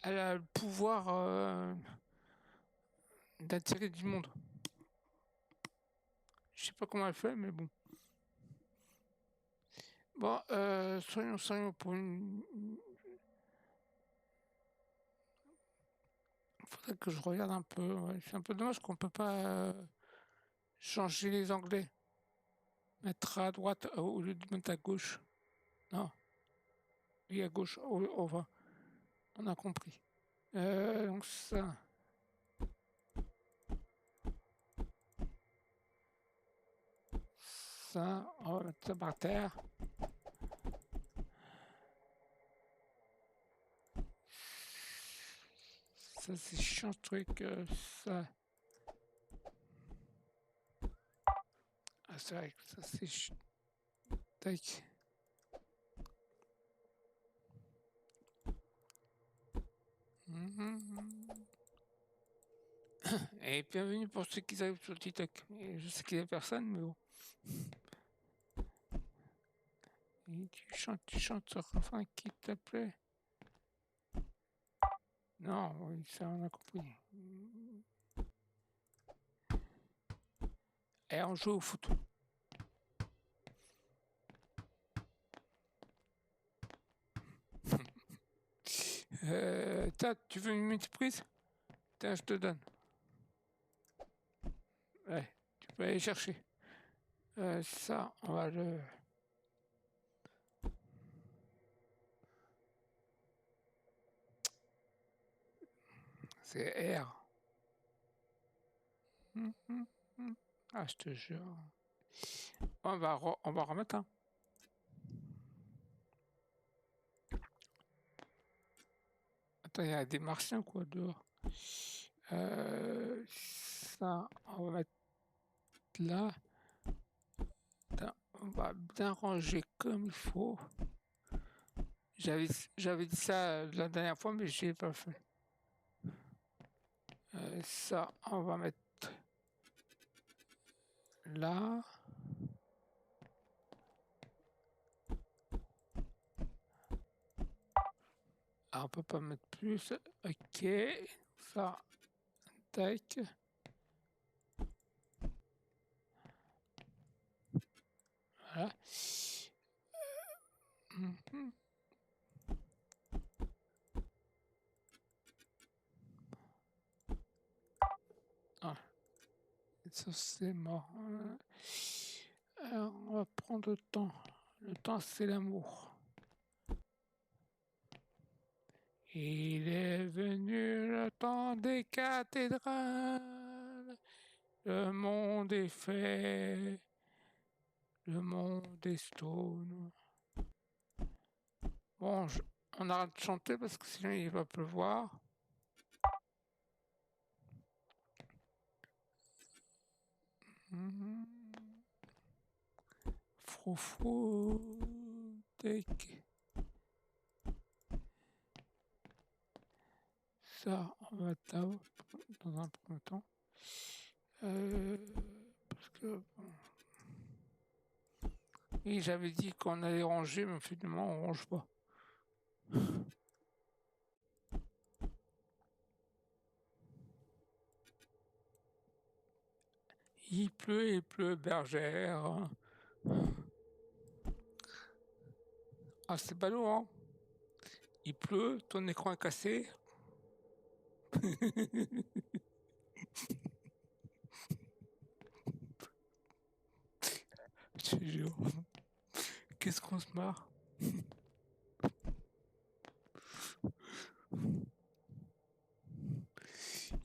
a le pouvoir d'attirer du monde. Je sais pas comment elle fait, mais bon. Bon, soyons pour une. Faudrait que je regarde un peu. Ouais. C'est un peu dommage qu'on peut pas changer les anglais. Mettre à droite au lieu de mettre à gauche. Non, oui, à gauche. On a compris. Donc ça, on va mettre ça par terre. Ça, c'est chiant ce truc. Ça. Ah, c'est vrai que ça, c'est chiant. Tac. Et bienvenue pour ceux qui arrivent sur TikTok. Et je sais qu'il n'y a personne, mais bon. Et tu chantes sur enfin qui t'appelait. Non, oui, ça on a compris. Et on joue au foot. Tu veux une multiprise? Tiens, je te donne. Ouais, tu peux aller chercher. Ça, on va le. C'est R. Ah, je te jure. On va remettre un. Attends, il y a des martiens, quoi, dehors. Ça, on va mettre là. On va bien ranger comme il faut. J'avais dit ça la dernière fois, mais je l'ai pas fait. Ça, on va mettre là. Ah, on peut pas mettre plus. Ok. Ça, tac. Voilà. Mhm. Ah, ça c'est mort. Alors, on va prendre le temps. Le temps, c'est l'amour. Il est venu le temps des cathédrales. Le monde est fait. Le monde est stone. Bon, on arrête de chanter parce que sinon il va pleuvoir. Mhm. Froufrou, tic. Ça, on va taper dans un premier temps. Parce que, bon. Oui, j'avais dit qu'on allait ranger, mais finalement, on range pas. Il pleut, bergère. Ah, c'est ballot, hein. Il pleut, ton écran est cassé. Je te jure. Qu'est-ce qu'on se marre.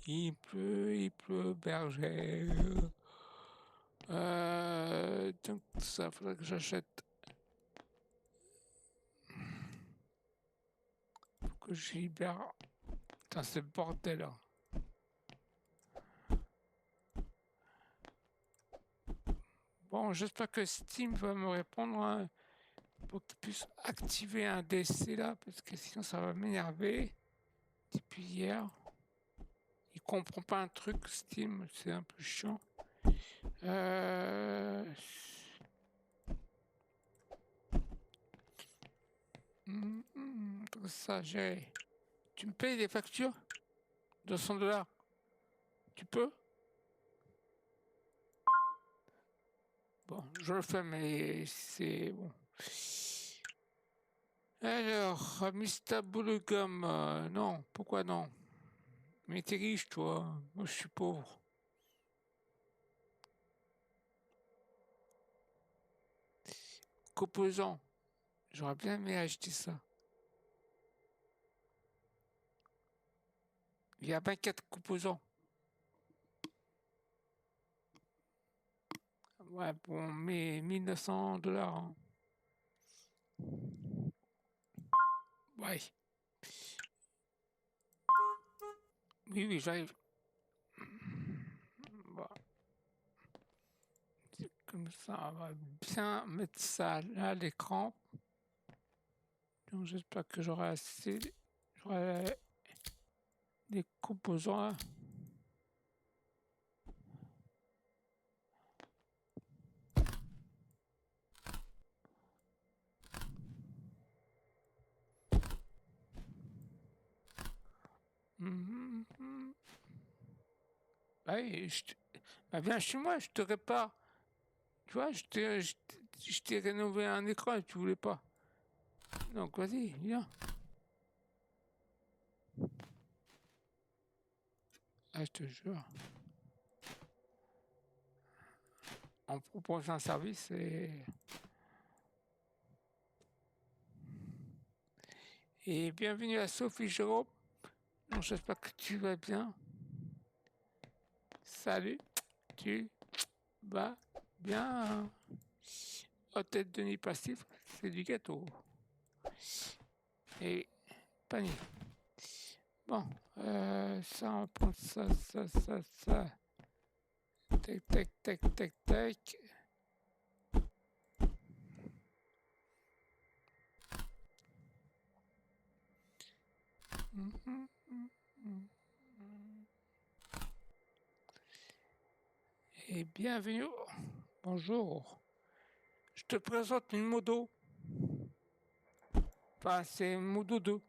Il pleut, bergère. Donc ça, faudrait que j'achète. Faut que je libère. Putain, c'est le bordel, hein. Bon, j'espère que Steam va me répondre, hein, pour qu'il puisse activer un DC là, parce que sinon ça va m'énerver. Depuis hier, il comprend pas un truc, Steam, c'est un peu chiant. Ça, j'ai. Tu me payes des factures? 200 $. Tu peux? Bon, je le fais, mais c'est bon. Alors, Mr. Bullgum, non, pourquoi non? Mais t'es riche, toi. Moi, je suis pauvre. Composant. J'aurais bien aimé acheter ça. Il y a 24 composants. Ouais, bon, mais 1900 $. Hein. Ouais. Oui, oui, j'arrive. Bon. Comme ça, on va bien mettre ça là à l'écran. Donc j'espère que j'aurai assez. J'aurai des composants là. Ouais, bah, viens chez moi, je te répare. Tu vois, je t'ai rénové un écran et tu voulais pas. Donc vas-y, viens. Ah, je te jure. On propose un service et bienvenue à Sophie Jérôme. Donc j'espère que tu vas bien. Salut, tu vas bien. Hôtel Denis Passif, c'est du gâteau. Et panier. Bon, ça, on prend ça. Tac. Et bienvenue. Bonjour. Je te présente une moto. Enfin, c'est une moto 2.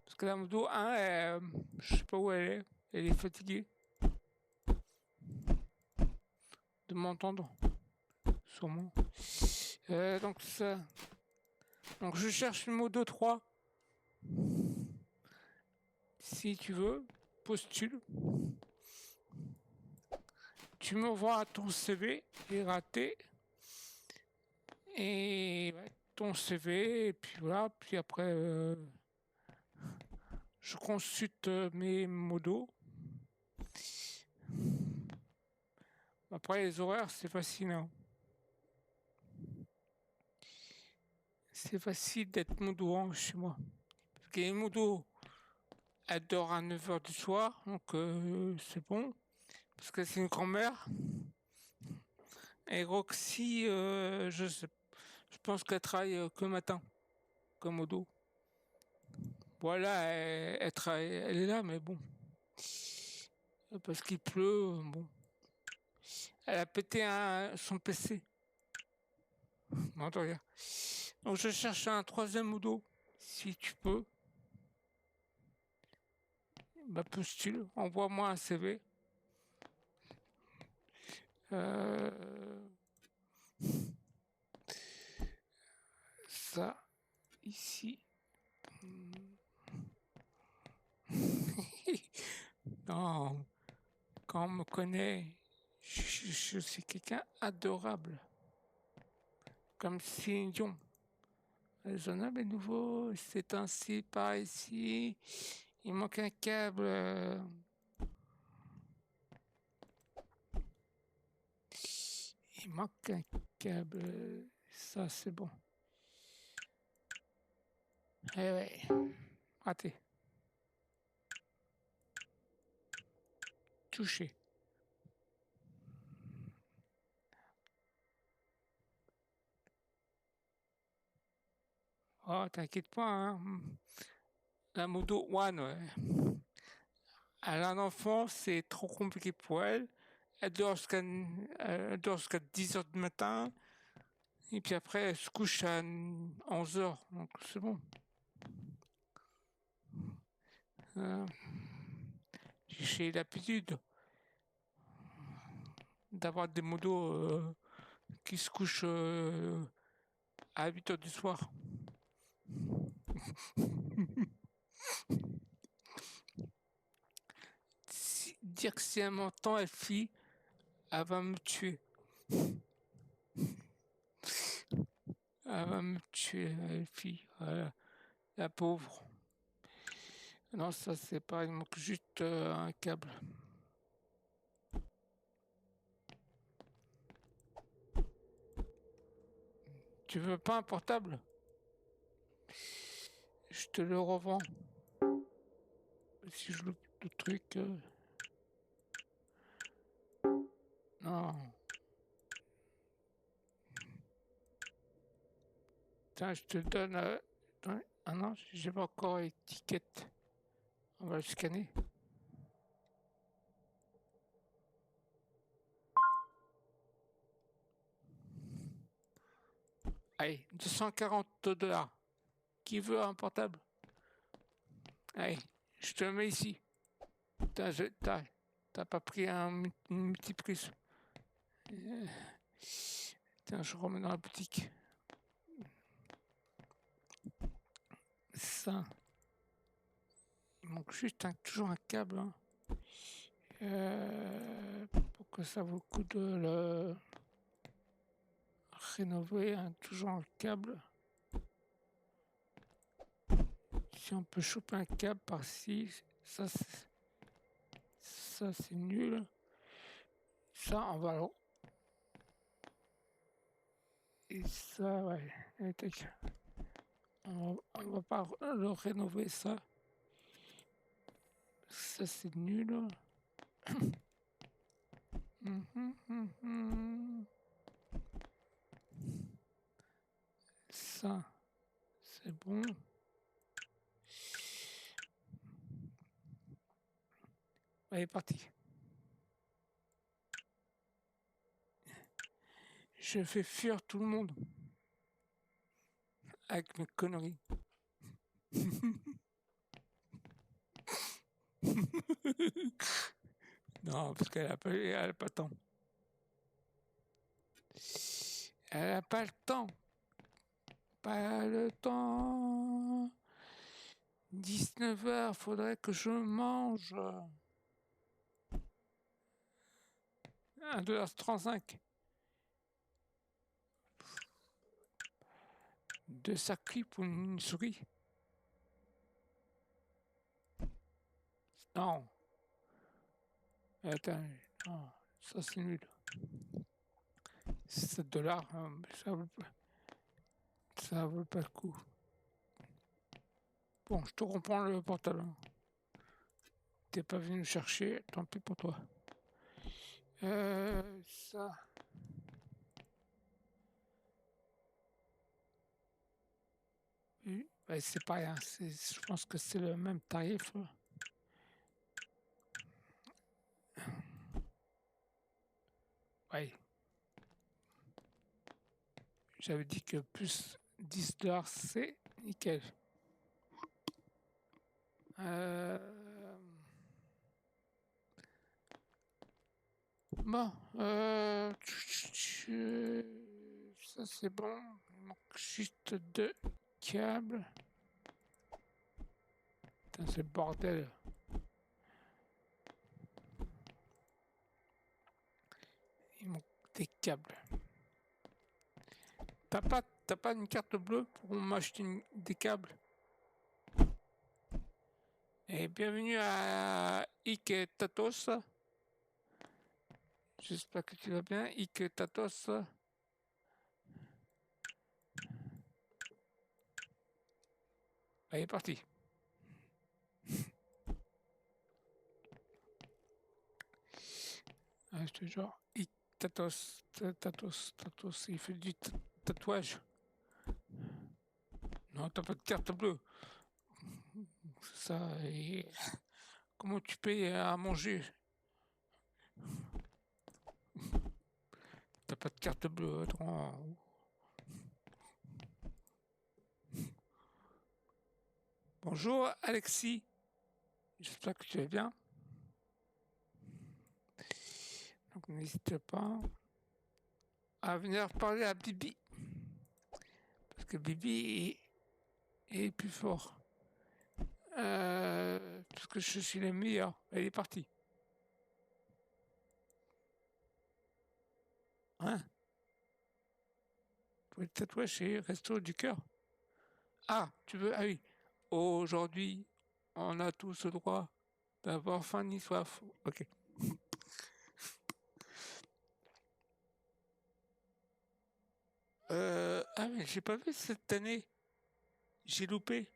Parce que la moto 1, je sais pas où elle est. Elle est fatiguée. De m'entendre. Sûrement. Donc ça. Donc je cherche une modo 3. Si tu veux, postule. Tu m'envoies ton CV et raté. Et ouais, ton CV, et puis voilà. Puis après, je consulte mes modos. Après, les horaires, c'est facile, hein. C'est facile d'être modo hein, chez moi. Parce que les modos, elles dorment à 9h du soir, donc c'est bon. Parce que c'est une grand-mère. Et Roxy, je pense qu'elle travaille que le matin, comme modo. Voilà, elle est là, mais bon. Parce qu'il pleut, bon. Elle a pété son PC. Non, attends, regarde. Donc je cherche un troisième modo, si tu peux. Bah postule, envoie-moi un CV. Euh, Ça, ici. Non, quand on me connaît, je suis quelqu'un adorable. Comme Céline Dion. J'en ai des nouveaux, c'est ainsi, par ici. Il manque un câble. Il manque un câble. Ça, c'est bon. Eh ouais, raté. Touché. Oh, t'inquiète pas, hein. La moto One, ouais. Elle a un enfant, c'est trop compliqué pour elle. Elle dort jusqu'à 10h du matin. Et puis après, elle se couche à 11h. Donc c'est bon. Euh, j'ai l'habitude d'avoir des modos qui se couchent à 8h du soir. Dire que si elle m'entend, elle fille, elle va me tuer. Elle va me tuer, elle fille. Voilà. La pauvre. Non, ça c'est pas, il manque juste un câble. Tu veux pas un portable? Je te le revends. Si je loupe le truc. Non. Tiens, je te donne. Ah non, j'ai pas encore étiquette. On va le scanner. Allez, 240 $. Qui veut un portable? Allez, je te le mets ici. T'as pas pris une multiprise. Tiens, je remets dans la boutique. Ça. Il manque juste toujours un câble. Hein. Pour que ça vaut le coup de le rénover. Hein, toujours un câble. Si on peut choper un câble par-ci, ça c'est nul. Ça, on va le... Et ça, ouais. On va pas le rénover, ça. Ça, c'est nul. Ça, c'est bon. Allez, parti. Je fais fuir tout le monde avec mes conneries. Non, parce qu'elle a pas le temps. Elle a pas le temps. pas le temps. 19h, faudrait que je mange. 1,35 $. Deux circuits pour une souris. Non. Attends, non, ça c'est nul. 7 $, ça vaut pas le coup. Bon, je te reprends le pantalon. T'es pas venu le chercher, tant pis pour toi. Ça. Oui, ouais, c'est pas rien. Je pense que c'est le même tarif. Ouais. J'avais dit que plus 10 $, c'est nickel. Bon, ça c'est bon. Il manque juste 2 câbles. Putain, c'est le bordel. Il manque des câbles. T'as pas une carte bleue pour m'acheter des câbles? Et bienvenue à Ike Tatos. J'espère que tu vas bien, Ike Tatos. Allez, parti. Je te jure, Ike Tatos, il fait du tatouage. Non, t'as pas de carte bleue. Ça, et comment tu payes à manger? T'as pas de carte bleue, attends. Bonjour Alexis, j'espère que tu vas bien. Donc n'hésite pas à venir parler à Bibi. Parce que Bibi est plus fort. Parce que je suis le meilleur. Elle est partie. Hein? Pour le tatouage chez Resto du Cœur. Ah, tu veux? Ah oui. Aujourd'hui, on a tous le droit d'avoir faim ni soif. Ok. Ah mais j'ai pas vu cette année. J'ai loupé.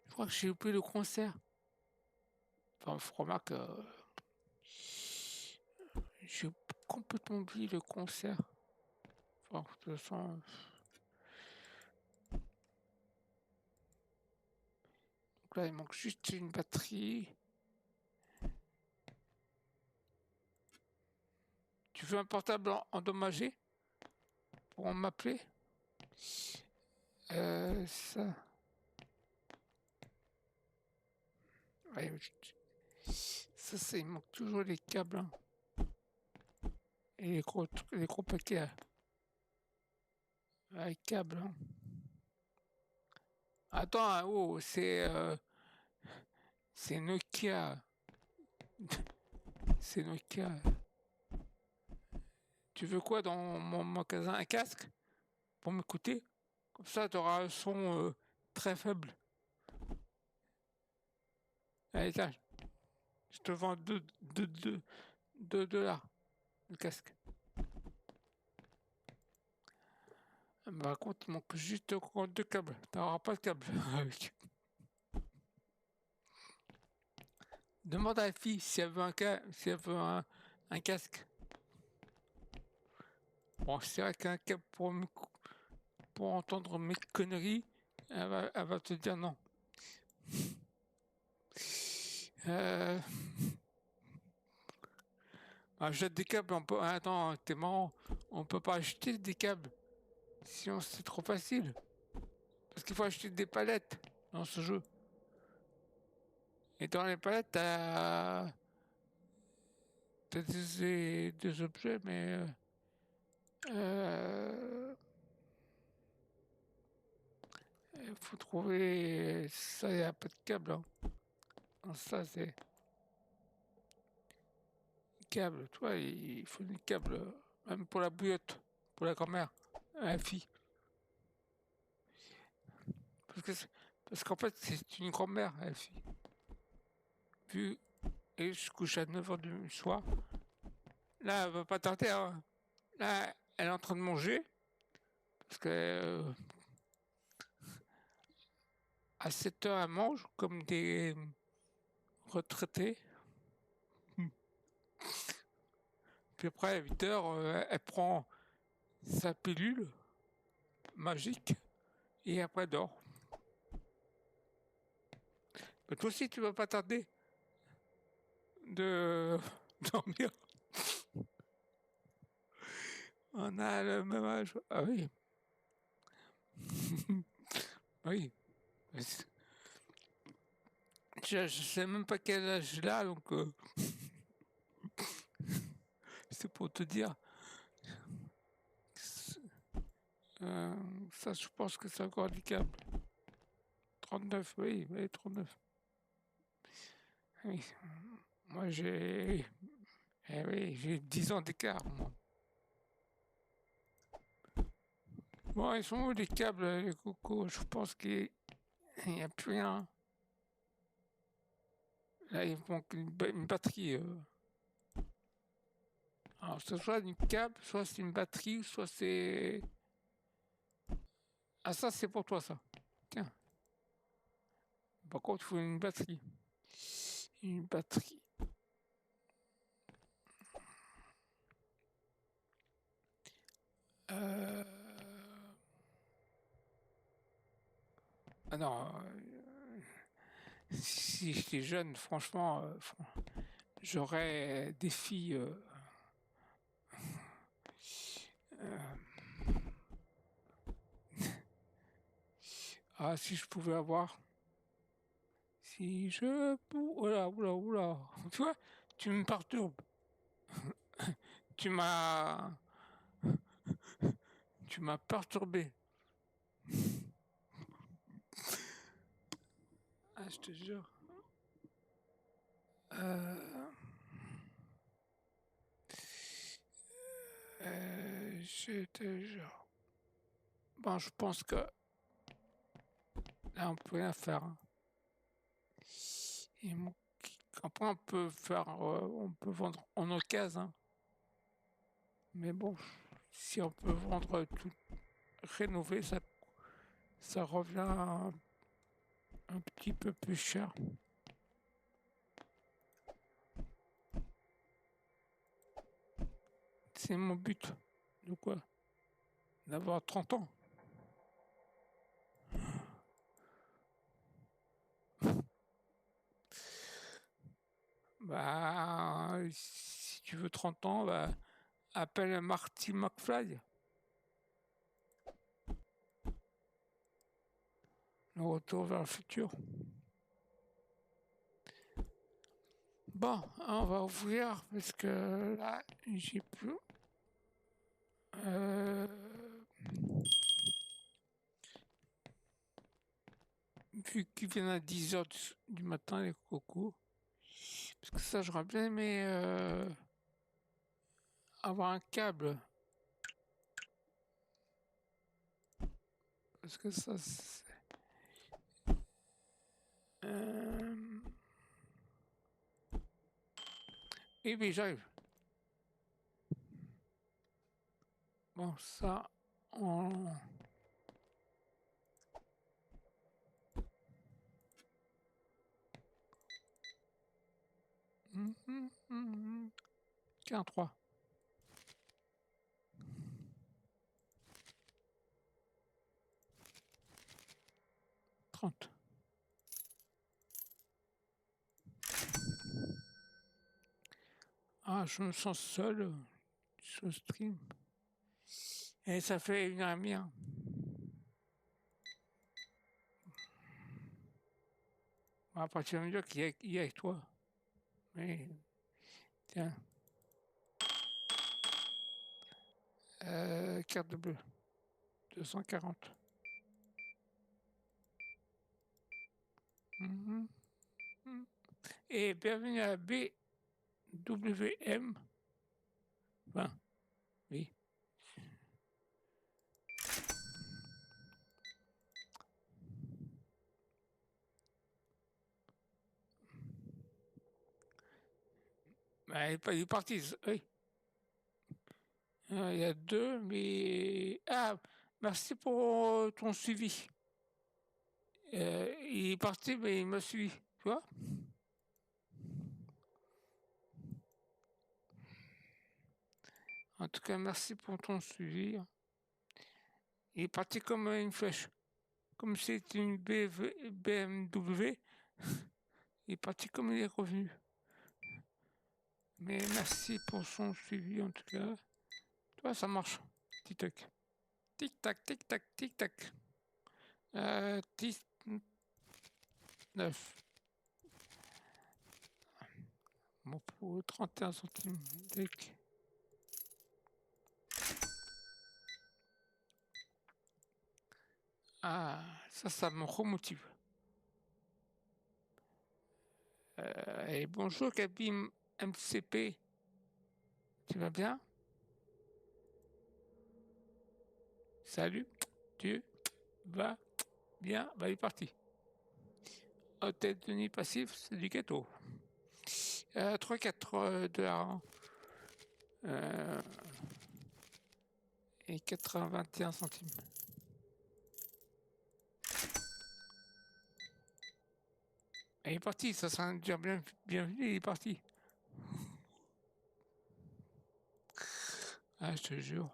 Je crois que j'ai loupé le concert. Enfin, remarque, j'ai complètement oublié le concert. Enfin, de toute façon. Donc là, il manque juste une batterie. Tu veux un portable endommagé pour m'appeler? Ça. Ouais, ça, il manque toujours les câbles, hein. Et les gros paquets, avec câbles, hein. Attends, hein, oh, c'est Nokia. C'est Nokia. Tu veux quoi dans mon magasin? Un casque pour m'écouter? Comme ça, tu auras un son très faible. Allez, tiens, je te vends 2 $, le casque. Par contre, il manque juste encore 2 câbles. Tu n'auras pas de câble. Demande à la fille si elle veut si elle veut un casque. Bon, c'est vrai qu'un câble pour entendre mes conneries, elle va te dire non. Jette des câbles, attends, t'es marrant. On peut pas acheter des câbles. Sinon, c'est trop facile. Parce qu'il faut acheter des palettes dans ce jeu. Et dans les palettes, t'as des objets, mais Il faut trouver... Ça, il n'y a pas de câble. Hein. Non, ça, c'est... Câble, toi, il faut des câbles, même pour la bouillotte, pour la grand-mère, la fille. Parce qu'en fait, c'est une grand-mère, la fille. Vu, et je couche à 9h du soir. Là, elle va pas tarder, hein. Là, elle est en train de manger, parce que à 7h, elle mange comme des retraités. Puis après, à 8h, elle prend sa pilule magique et après elle dort. Mais toi aussi, tu vas pas tarder de dormir. On a le même âge. Ah oui. Oui. Je sais même pas quel âge j'ai là, donc c'est pour te dire. Euh, Ça, je pense que c'est encore handicap. 39, oui, oui, 39. Oui. Moi, j'ai 10 ans d'écart, moi. Bon, ils sont où les câbles, les cocos? Je pense qu'il n'y a plus rien. Là, il manque une batterie. Alors, c'est soit une câble, soit c'est une batterie, soit c'est... Ah, ça, c'est pour toi, ça. Tiens. Par contre, il faut une batterie. Une batterie. Euh... Ah non, si j'étais jeune, franchement, j'aurais des filles. Euh, Ah, si je pouvais avoir. Si je pouvais. Oula, oula, oula. Tu vois, tu me perturbes. Tu m'as. Tu m'as perturbé. Ah, je te jure. Euh... Je te jure. Bon, je pense que là, on peut rien faire. Hein. Et après, on peut faire, on peut vendre en occasion. Hein. Mais bon, si on peut vendre tout, rénover, ça revient un petit peu plus cher. C'est mon but. De quoi? D'avoir 30 ans. Bah, si tu veux 30 ans, bah, appelle Marty McFly. Le retour vers le futur. Bon, on va ouvrir parce que là, j'ai plus. Euh, Vu qu'ils viennent à 10h du matin, les cocos. Parce que ça, j'aurais bien aimé avoir un câble. Parce que ça, c'est... Euh... Eh bien, j'arrive. Bon, ça, on... 43. 30. Ah, je me sens seul sur stream. Et ça fait 1h30. Hein. Bon, après, tu vas me dire qu'il y a avec toi. Mais, tiens. Carte bleue. 240. et bienvenue à BWM. Enfin, oui. Bah, il est parti, oui. Il y a deux, mais... Ah, merci pour ton suivi. Il est parti, mais il m'a suivi, tu vois. En tout cas, merci pour ton suivi. Il est parti comme une flèche. Comme c'est une BMW, il est parti comme il est revenu. Mais merci pour son suivi, en tout cas. Toi, ça marche. Tic-tac. Tic-tac, tic-tac, tic-tac. 19. Bon, pour 31 centimes. Tac. Ah, ça me remotive. Et bonjour, Kabim MCP. Tu vas bien? Salut. Tu vas bien? Bah, il est parti. Hôtel de nuit passif, c'est du gâteau. 3-4 $. Et 81 centimes. Et il est parti, ça serait dire bienvenue, il est parti. Ah, je te jure.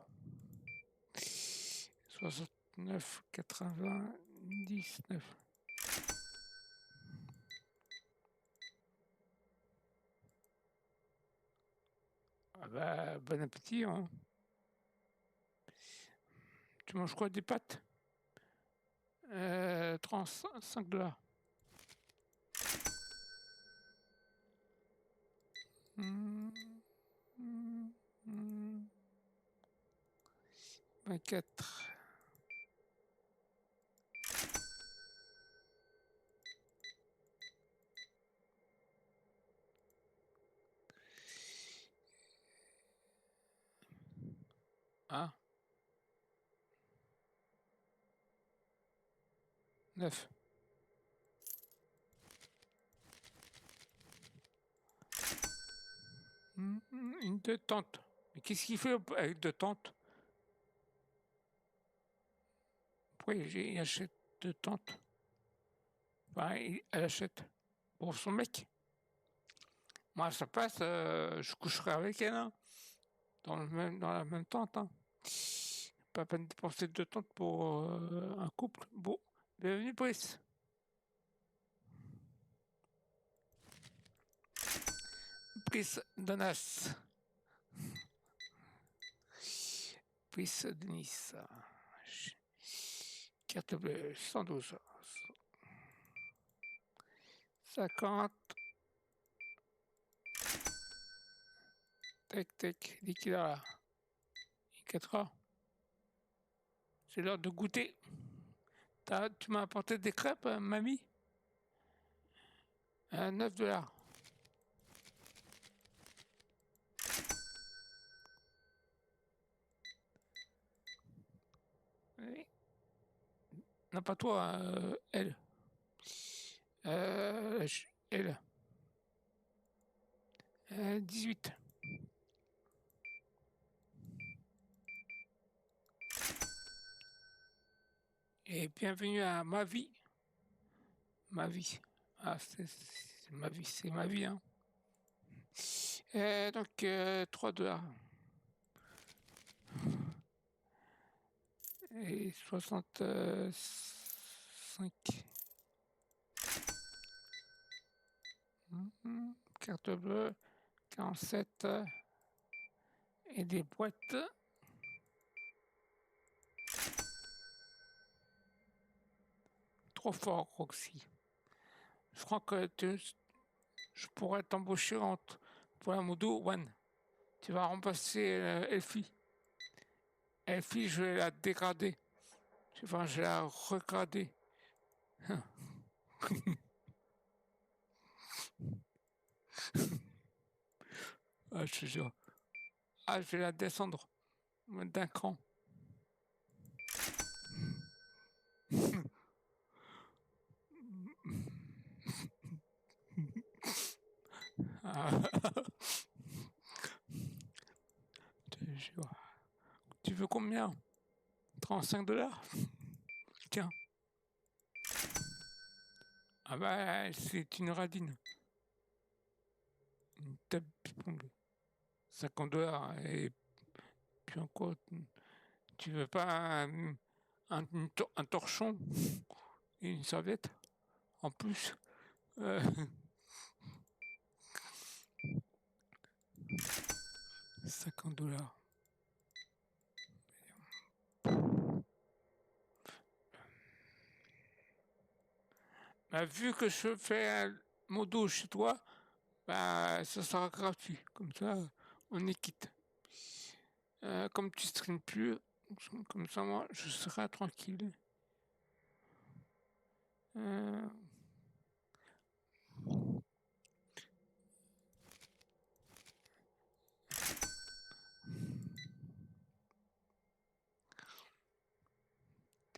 69, 99. Ah bah, bon appétit, hein. Tu manges quoi, des pâtes? 35 $. 24. Ah, 9. Une détente. Mais qu'est-ce qu'il fait avec deux tentes? Pourquoi il achète deux tentes? Enfin, elle achète pour son mec. Moi, ça passe, je coucherai avec elle, hein, dans la même tente. Hein. Pas peine de dépenser deux tentes pour un couple. Bon, bienvenue, Brice. Brice Donas. Brice Denis. Carte bleue, 112. 50. Tac, tac, liquide là. 4 heures. C'est l'heure de goûter. Tu m'as apporté des crêpes, mamie? 9 $. Oui. Non, pas toi, elle. Elle. 18. Et bienvenue à ma vie. Ma vie. Ah, c'est ma vie, c'est ma vie. Hein. Donc, 3 $. Et 65. Carte bleue, 47. Et des boîtes. Trop fort, Roxy. Je crois que je pourrais t'embaucher pour la modo One. Tu vas remplacer Elfie. Elfie, je vais la dégrader. Enfin, je vais la regrader. Ah, je te jure. Ah, je vais la descendre d'un cran. Ah, je te jure. Tu veux combien? 35 $? Tiens. Ah bah, c'est une radine. Une table ping-pong. 50 $. Et puis encore, tu veux pas un torchon et une serviette en plus? euh, 50 $. Bah, vu que je fais un modo chez toi, bah, ça sera gratuit. Comme ça, on est quitte. Comme tu streames plus, comme ça, moi, je serai tranquille. Euh,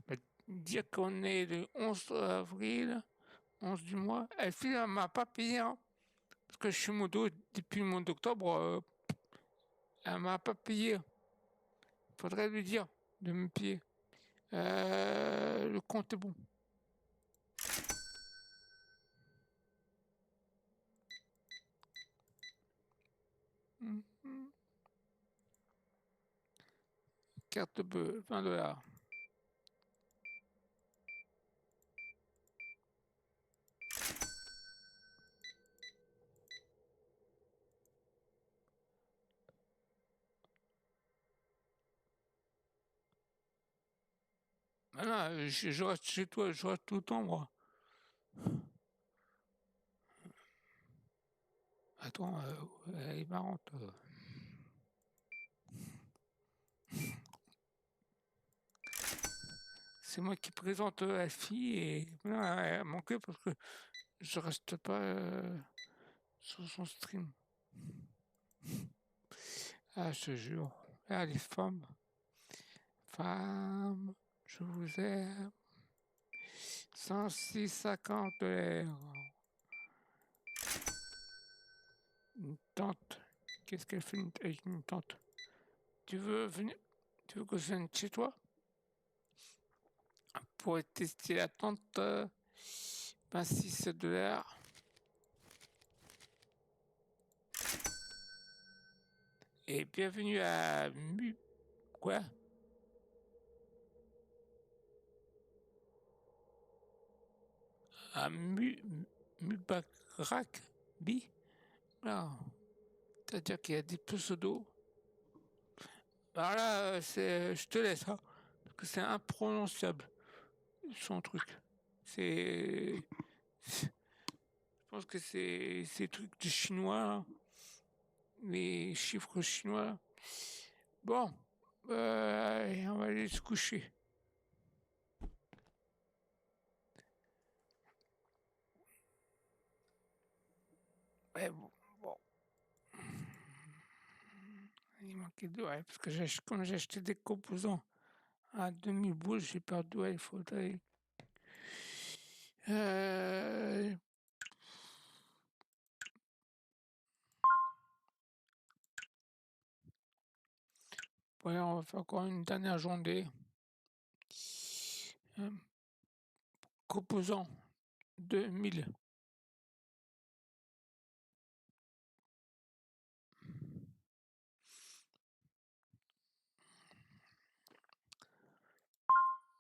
bah, dire qu'on est le 11 avril, 11 du mois. Elle fille, elle m'a pas payé, hein, parce que je suis modo depuis le mois d'octobre. Elle m'a pas payé. Faudrait lui dire de me payer. Le compte est bon. Mhm. Carte bleue, 20 $. Ah non, je reste chez toi, je reste tout le temps, moi. Attends, elle est marrante. C'est moi qui présente la fille et voilà, elle a manqué parce que je reste pas sur son stream. Ah, je te jure. Ah, les femmes. Femmes, je vous aime. 106,50 $. Une tante. Qu'est-ce qu'elle fait avec une tante? Tu veux venir? Tu veux que je vienne chez toi pour tester la tente? 26 $. Et bienvenue à Quoi? À Mubakrak Bi? Non. C'est-à-dire qu'il y a des pseudos. Alors là, je te laisse, hein, parce que c'est imprononciable, son truc. C'est, je pense que c'est ces trucs de chinois, là, les chiffres chinois. Bon, allez, on va aller se coucher. Ouais, bon. Il manquait deux, ouais, parce que comme j'ai acheté des composants à 2000 boules, j'ai perdu, ouais, il faudrait. Euh, ouais, on va faire encore une dernière journée. Composants 2000.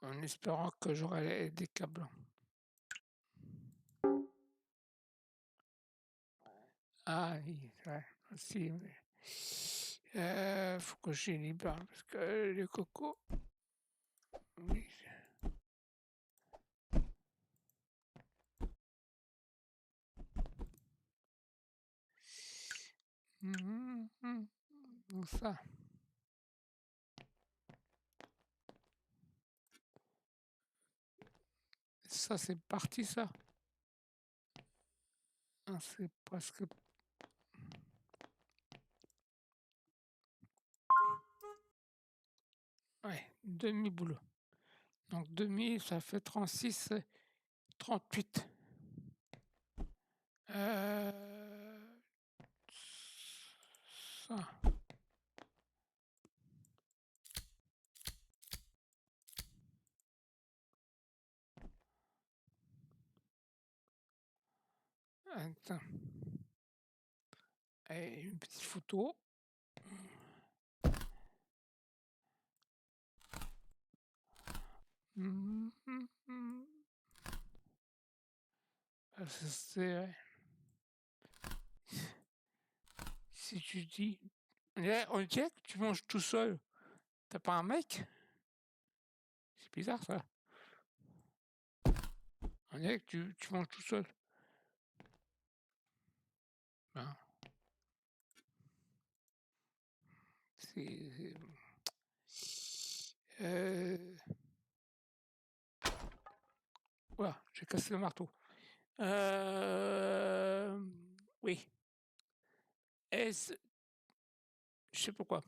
En espérant que j'aurai des câbles. Ah oui, ouais, aussi, mais faut que je libère parce que les cocos, oui. Donc ça c'est parti ça. Ah, c'est presque demi-boulot. Donc demi, ça fait 36, 38. Ça. Attends. Et une petite photo. C'est si tu dis, on dirait que tu manges tout seul. T'as pas un mec? C'est bizarre ça. On dirait que tu manges tout seul. Ben, c'est voilà, j'ai cassé le marteau. Oui. Est-ce, je sais pourquoi.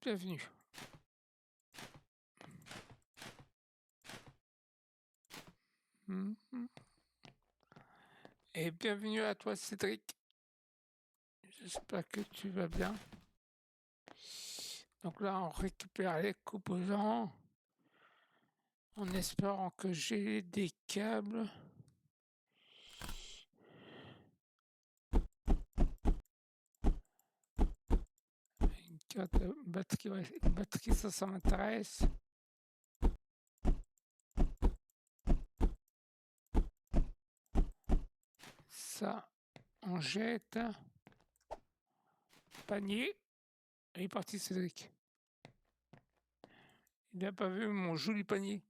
Bienvenue. Et bienvenue à toi, Cédric. J'espère que tu vas bien. Donc là, on récupère les composants en espérant que j'ai des câbles. Une carte batterie, ouais, une batterie, ça m'intéresse. Ça, on jette. Panier. Il est parti, Cédric. Il n'a pas vu mon joli panier.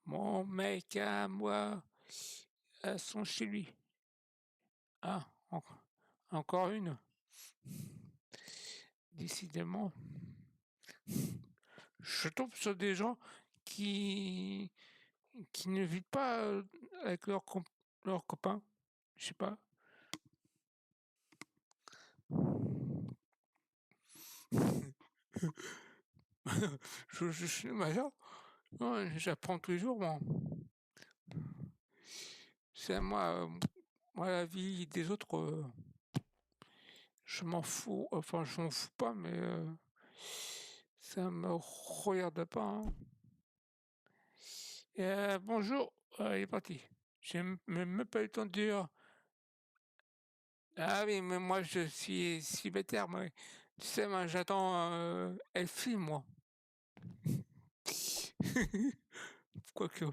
Mon mec à moi, elles sont chez lui. Ah, encore une. Décidément. Je tombe sur des gens qui ne vivent pas avec leurs copains. Je sais pas. Je suis majeur. Non, j'apprends tous les jours, moi. C'est moi, la vie des autres, je m'en fous. Enfin, je m'en fous pas, mais ça me regarde pas. Hein. Bonjour, il est parti. J'ai même pas eu le temps de dire. Ah oui, mais moi je suis célibataire, moi. Tu sais, moi j'attends elle filme, moi. Quoique.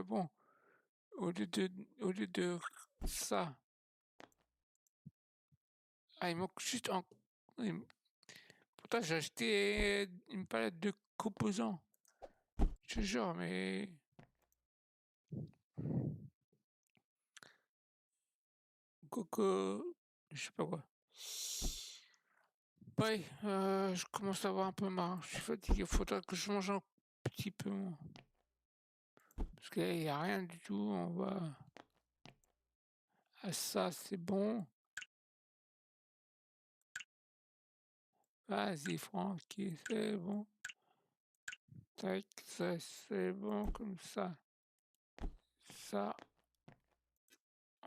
Bon, au lieu de ça. Ah, il manque juste un. Pourtant, j'ai acheté une palette de composants. Je te jure, mais. Coco. Je sais pas quoi. Ouais, je commence à avoir un peu marre. Je suis fatigué. Il faudra que je mange un petit peu moins. Parce qu'il n'y a rien du tout. On va. Ah, ça, c'est bon. Vas-y, Franck, c'est bon. Tac, ça, c'est bon comme ça. Ça,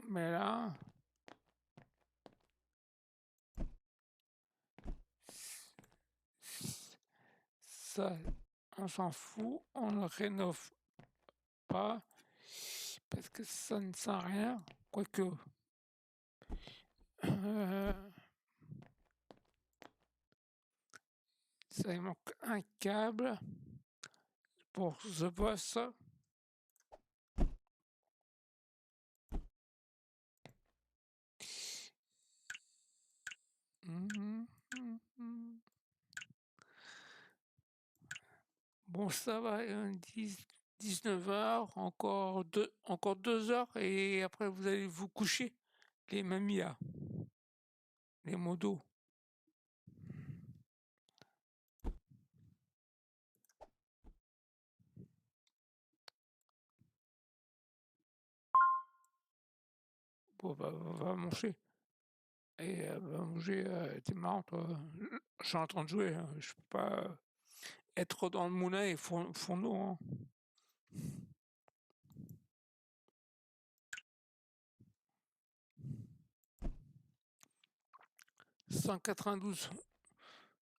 mais là. Ça, on s'en fout. On le rénove pas. Parce que ça ne sert à rien. Quoique. Ça, il manque un câble pour The Boss. Bon, ça va, 19h, encore 2 heures et après vous allez vous coucher, les mamies là, les modos. va manger. Et va manger, «Tu marrant toi, je suis en train de jouer, hein, je peux pas, être dans le moulin et fourneau, hein». 192.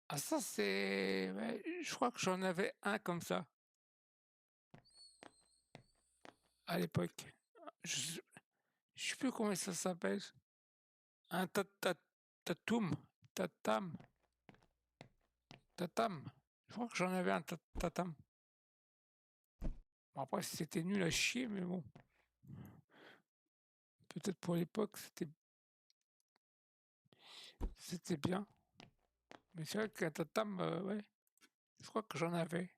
Ah ça c'est ouais, je crois que j'en avais un comme ça, à l'époque. Je je sais plus comment ça s'appelle. Un Tatum, Tatam, Tatam. Je crois que j'en avais un Tatam. Bon après c'était nul à chier, mais bon, peut-être pour l'époque c'était bien. Mais c'est vrai qu'un Tatam, ouais, je crois que j'en avais.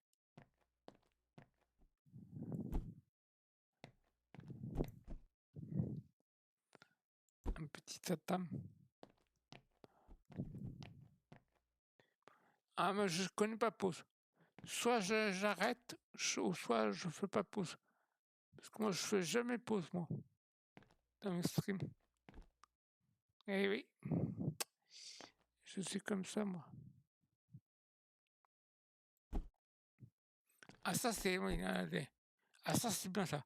Un petit Tatam. Ah mais je connais pas pause. Soit j'arrête, ou soit je fais pas pause. Parce que moi je fais jamais pause moi, dans mes streams. Eh oui, je suis comme ça moi. Ah ça c'est oui, ah ça c'est bien ça.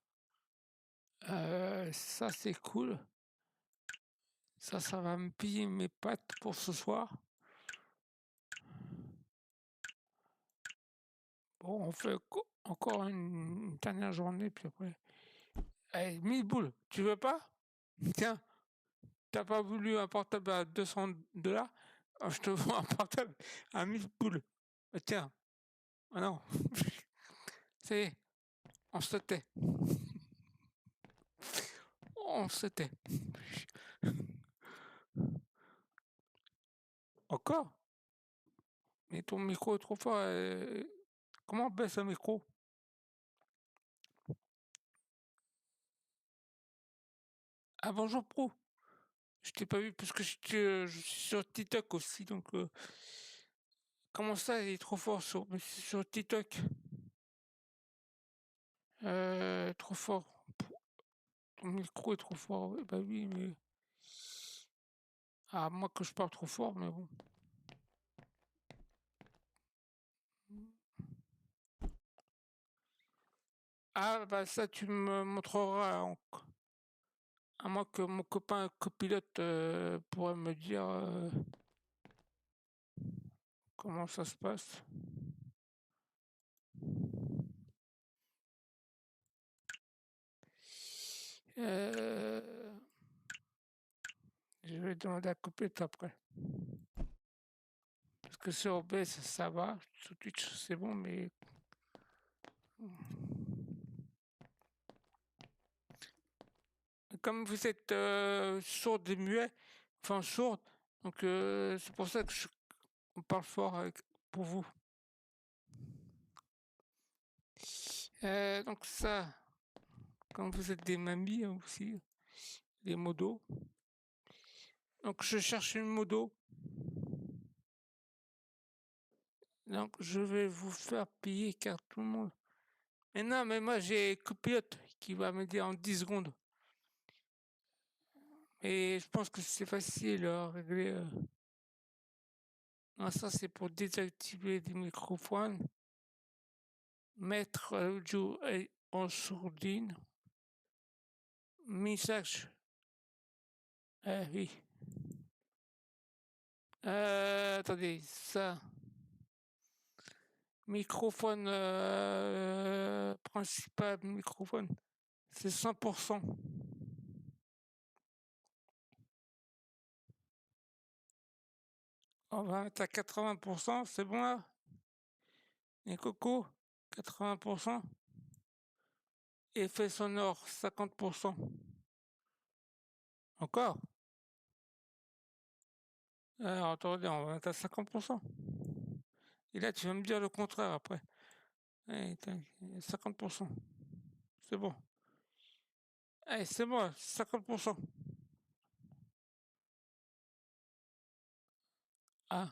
Ça c'est cool. Ça va me piller mes pattes pour ce soir. Bon, on fait encore une dernière journée, puis après. Allez, 1000 boules, tu veux pas? Tiens, t'as pas voulu un portable à 200 $? Je te vends un portable à 1000 boules. Tiens, ah non, ça y est, on se tait. On se tait. Encore? Mais ton micro est trop fort. Comment on baisse un micro? Ah bonjour pro. Je t'ai pas vu parce que je suis sur TikTok aussi, donc comment ça, il est trop fort sur TikTok? Trop fort. Ton micro est trop fort. Ouais, bah oui, mais à moi que je parle trop fort, mais bon. Ah bah ça, tu me montreras à moins que mon copain copilote pourrait me dire comment ça se passe. Euh, je vais demander à copilote après. Parce que sur OBS, ça va. Sur Twitch, c'est bon, mais comme vous êtes sourde et muet, enfin sourde, donc c'est pour ça que on parle fort pour vous. Donc ça, comme vous êtes des mamies hein, aussi, des modos. Donc je cherche une modo. Donc je vais vous faire payer car tout le monde. Mais non, mais moi j'ai copilote qui va me dire en 10 secondes. Et je pense que c'est facile à régler. Non, ça c'est pour désactiver des microphones. Mettre l'audio en sourdine. Message. Oui. Attendez, ça. Microphone principal, microphone, c'est 100%. On va mettre à 80%, c'est bon là? Et coco, 80%. Effet sonore, 50%. Encore? Alors attendez, on va mettre à 50%. Et là, tu vas me dire le contraire après. Allez, 50%. C'est bon. Allez, c'est bon, 50%. Ah,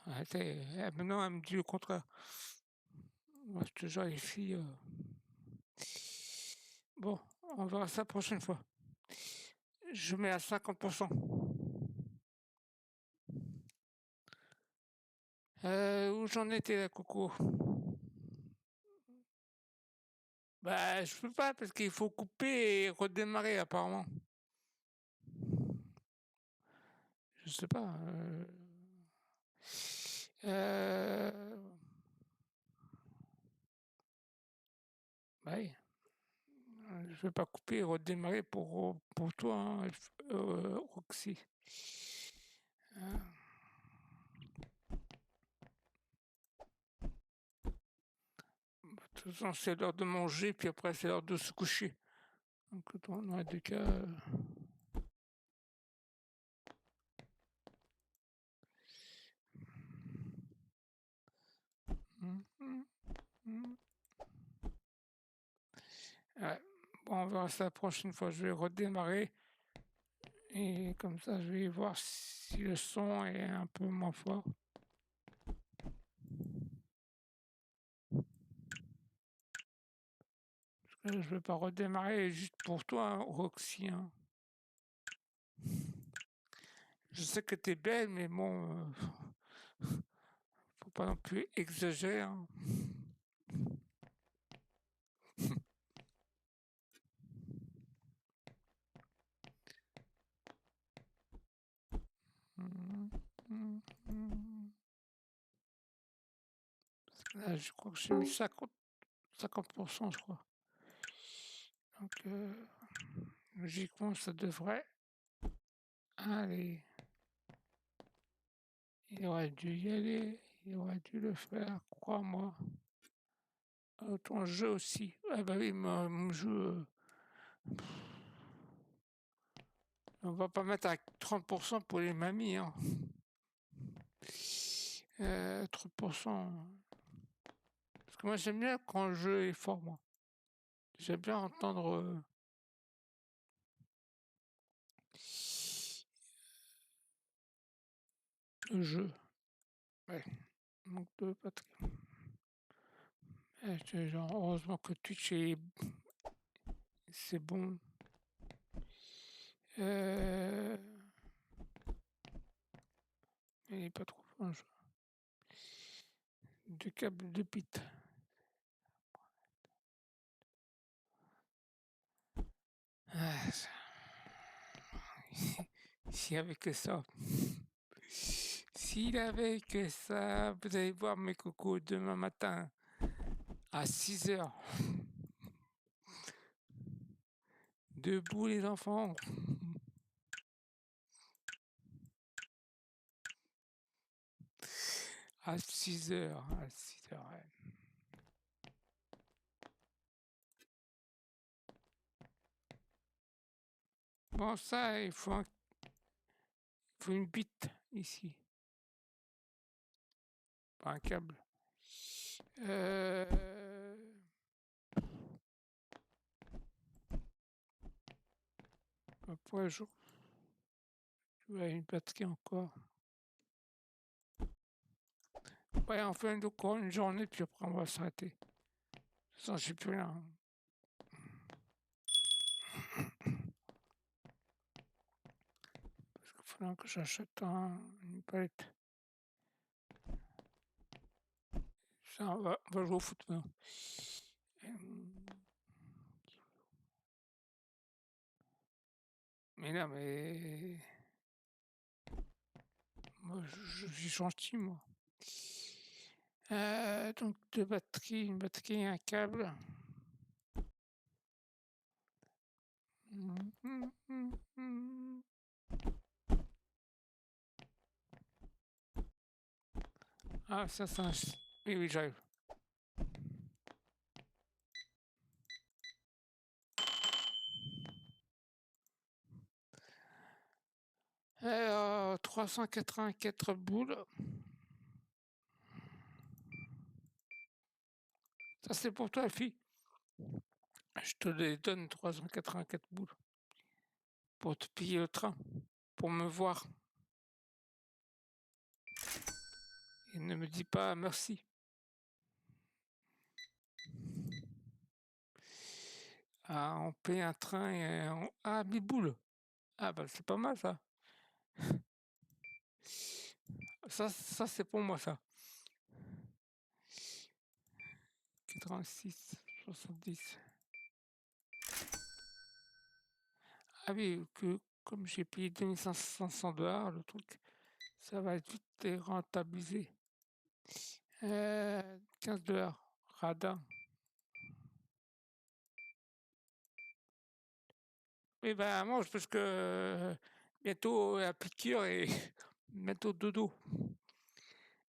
maintenant, elle me dit le contraire. Moi, je te jure, les filles. Bon, on verra ça la prochaine fois. Je mets à 50%. Où j'en étais là, Coco? Bah, je peux pas parce qu'il faut couper et redémarrer apparemment. Je sais pas. Bah oui. Je vais pas couper et redémarrer pour toi, hein, Roxy. Hein. De toute façon, c'est l'heure de manger, puis après, c'est l'heure de se coucher. Donc, dans les deux cas. Ouais. Bon, on verra ça la prochaine fois. Je vais redémarrer. Et comme ça, je vais voir si le son est un peu moins fort. Parce que je ne vais pas redémarrer juste pour toi, hein, Roxy. Hein. Je sais que tu es belle, mais bon, faut pas non plus exagérer. Hein. Là, je crois que j'ai mis 50%, je crois. Donc, logiquement, ça devrait aller. Il aurait dû y aller, il aurait dû le faire, crois-moi. Ton jeu aussi. Ah bah oui, mon jeu. On va pas mettre à 30% pour les mamies. Hein. 30%. Parce que moi, j'aime bien quand le jeu est fort, moi. J'aime bien entendre le jeu. Ouais. Donc, Patrick. Genre, heureusement que Twitch c'est bon. Il n'est pas trop fort, jeu. Du câble de pit. Ah, s'il n'y avait que ça. S'il avait que ça, vous allez voir mes cocos demain matin à 6h. Debout les enfants. À 6h, à 6h. Ouais. Bon, ça, il faut une bite ici. Pas un câble. Après, je vais une batterie encore. Ouais, on fait encore une journée, puis après, on va s'arrêter. Sans, je sais plus rien. Parce qu'il faudra que j'achète une palette. Ça, on va jouer au foot maintenant. Mais là, mais. Moi, je suis gentil, moi. Donc, deux batteries, une batterie et un câble. Ah, ça, c'est un. Oui, oui, j'arrive. Alors, 384 boules. Ça, c'est pour toi, fille. Je te les donne 384 boules. Pour te payer le train. Pour me voir. Et ne me dis pas merci. Ah, on paye un train et on... Ah, mes boules. Ah bah, c'est pas mal ça. Ça c'est pour moi ça. 86, 70. Ah oui, que comme j'ai payé 2500 $, le truc, ça va être vite rentabilisé. 15 $, radin. Oui, bah mange parce que bientôt la piqûre et bientôt dodo.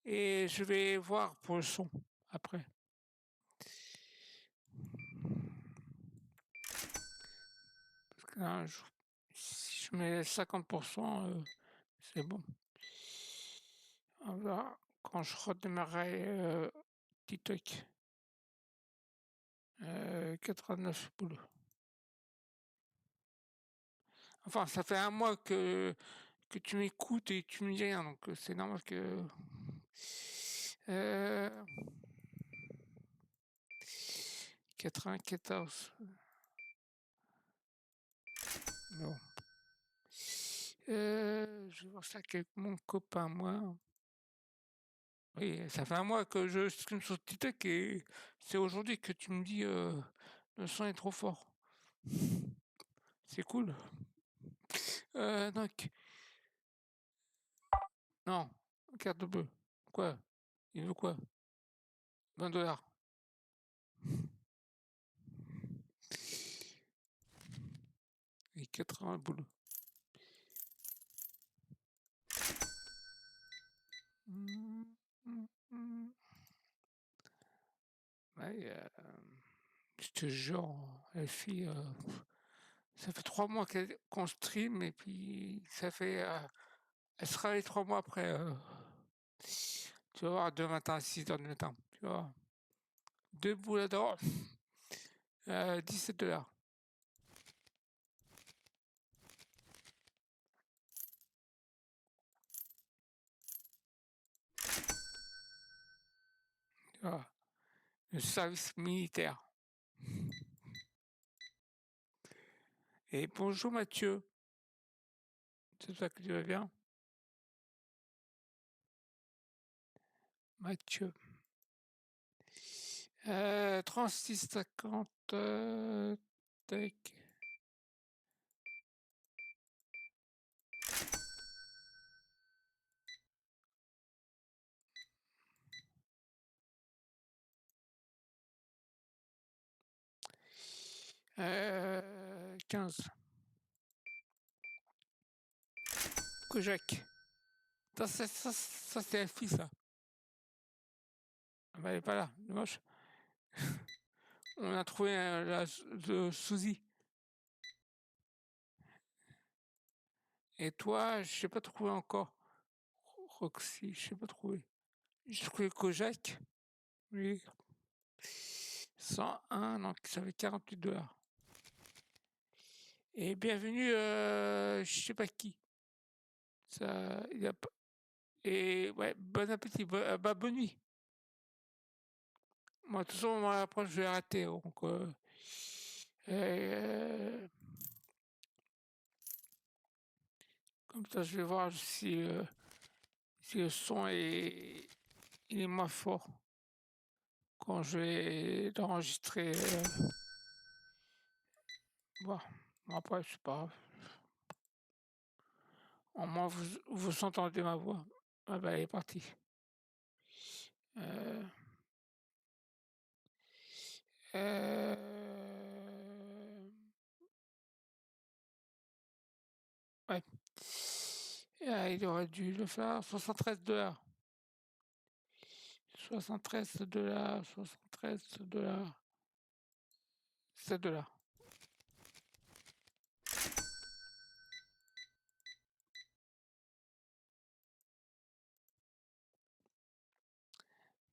Et je vais voir pour le son après. Parce que là, si je mets 50%, c'est bon. On verra quand je redémarrerai TikTok. 89 boulots. Enfin, ça fait un mois que tu m'écoutes et tu me dis rien, donc c'est normal que. Euh, 94. Bon. Je vais voir ça avec mon copain, moi. Oui, ça fait un mois que je stream sur TikTok et c'est aujourd'hui que tu me dis le son est trop fort. C'est cool. Donc, non, carte bleue. Quoi? Il veut quoi? 20 $. Et 80 boules. Ouais, je te jure, la fille, ça fait 3 mois qu'on stream et puis ça fait, elle sera les 3 mois après. Tu vas voir, demain matin à 6 h du matin. Tu vois, deux boules d'or, 17 $. Tu vois, le service militaire. Et bonjour Mathieu, c'est ça que tu vas bien? Mathieu. 36 50, tac. 15. Kojak. Ça c'est la fille, ça. Ah bah, elle est pas là, dommage. On a trouvé le Suzy. Et toi, je sais pas trouvé encore. Roxy, je sais pas trouvé. J'ai trouvé Kojak. Oui. 101, donc ça fait 48 $. Et bienvenue, je sais pas qui. Ça, il y a pas. Et ouais, bon appétit, bah, bonne nuit. Moi, de toute façon, moi, après, je vais arrêter. Donc, euh, comme ça, je vais voir si le son il est moins fort quand je vais l'enregistrer. Bon, après, c'est pas grave. Au moins, vous entendez ma voix. Ah bah, elle est partie. Euh, euh, ouais. Ah, il aurait dû le faire 73 $. 73 $, 73 $, 7 $.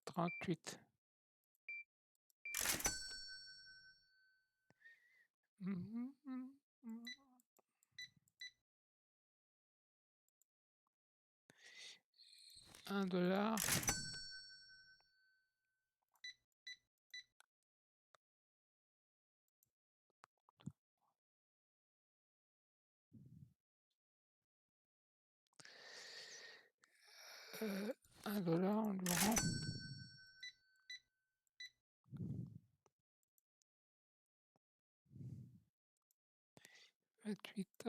38. Mhm, mhm, mhm. 1 $. $1 on lui rend. 28.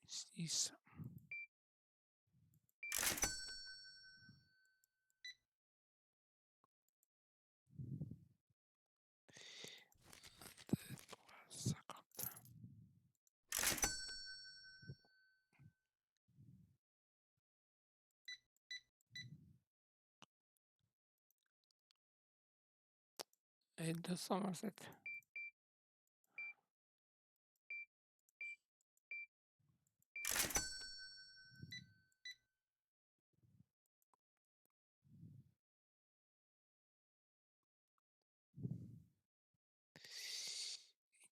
Six. Et 227.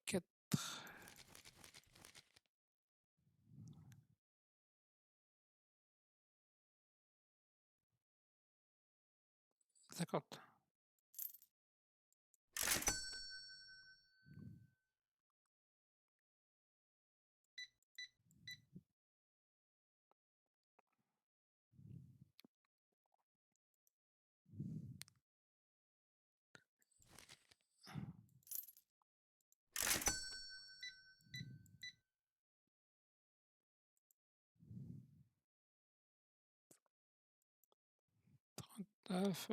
Quatre. 50. Neuf.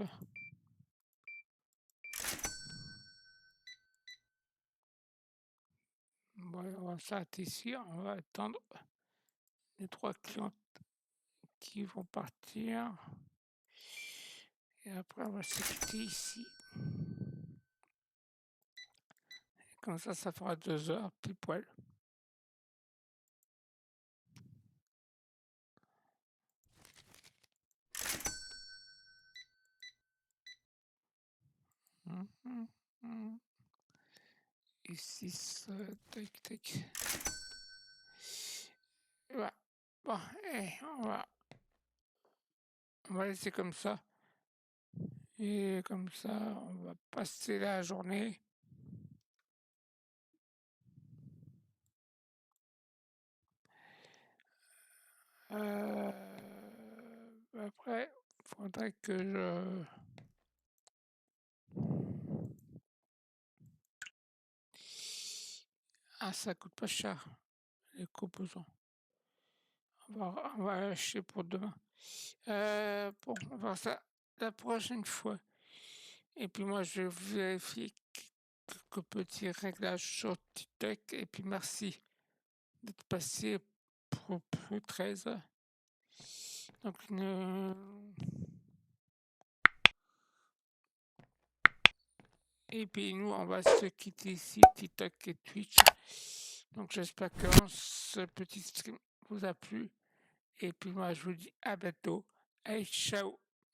Bon, on va s'arrêter ici. On va attendre les 3 clients qui vont partir. Et après, on va se quitter ici. Et comme ça fera 2 heures, pile poil. Et 6, tac, tac. Voilà. Bon, on va laisser comme ça. Et comme ça, on va passer la journée. Après, il faudrait que je... Ah, ça coûte pas cher, les composants. On va acheter pour demain. Bon, on va voir ça la prochaine fois. Et puis moi, je vais vérifier quelques petits réglages sur TikTok. Et puis merci d'être passé pour 13. Donc, et puis nous, on va se quitter ici, TikTok et Twitch. Donc j'espère que ce petit stream vous a plu. Et puis moi, je vous dis à bientôt. Allez, ciao!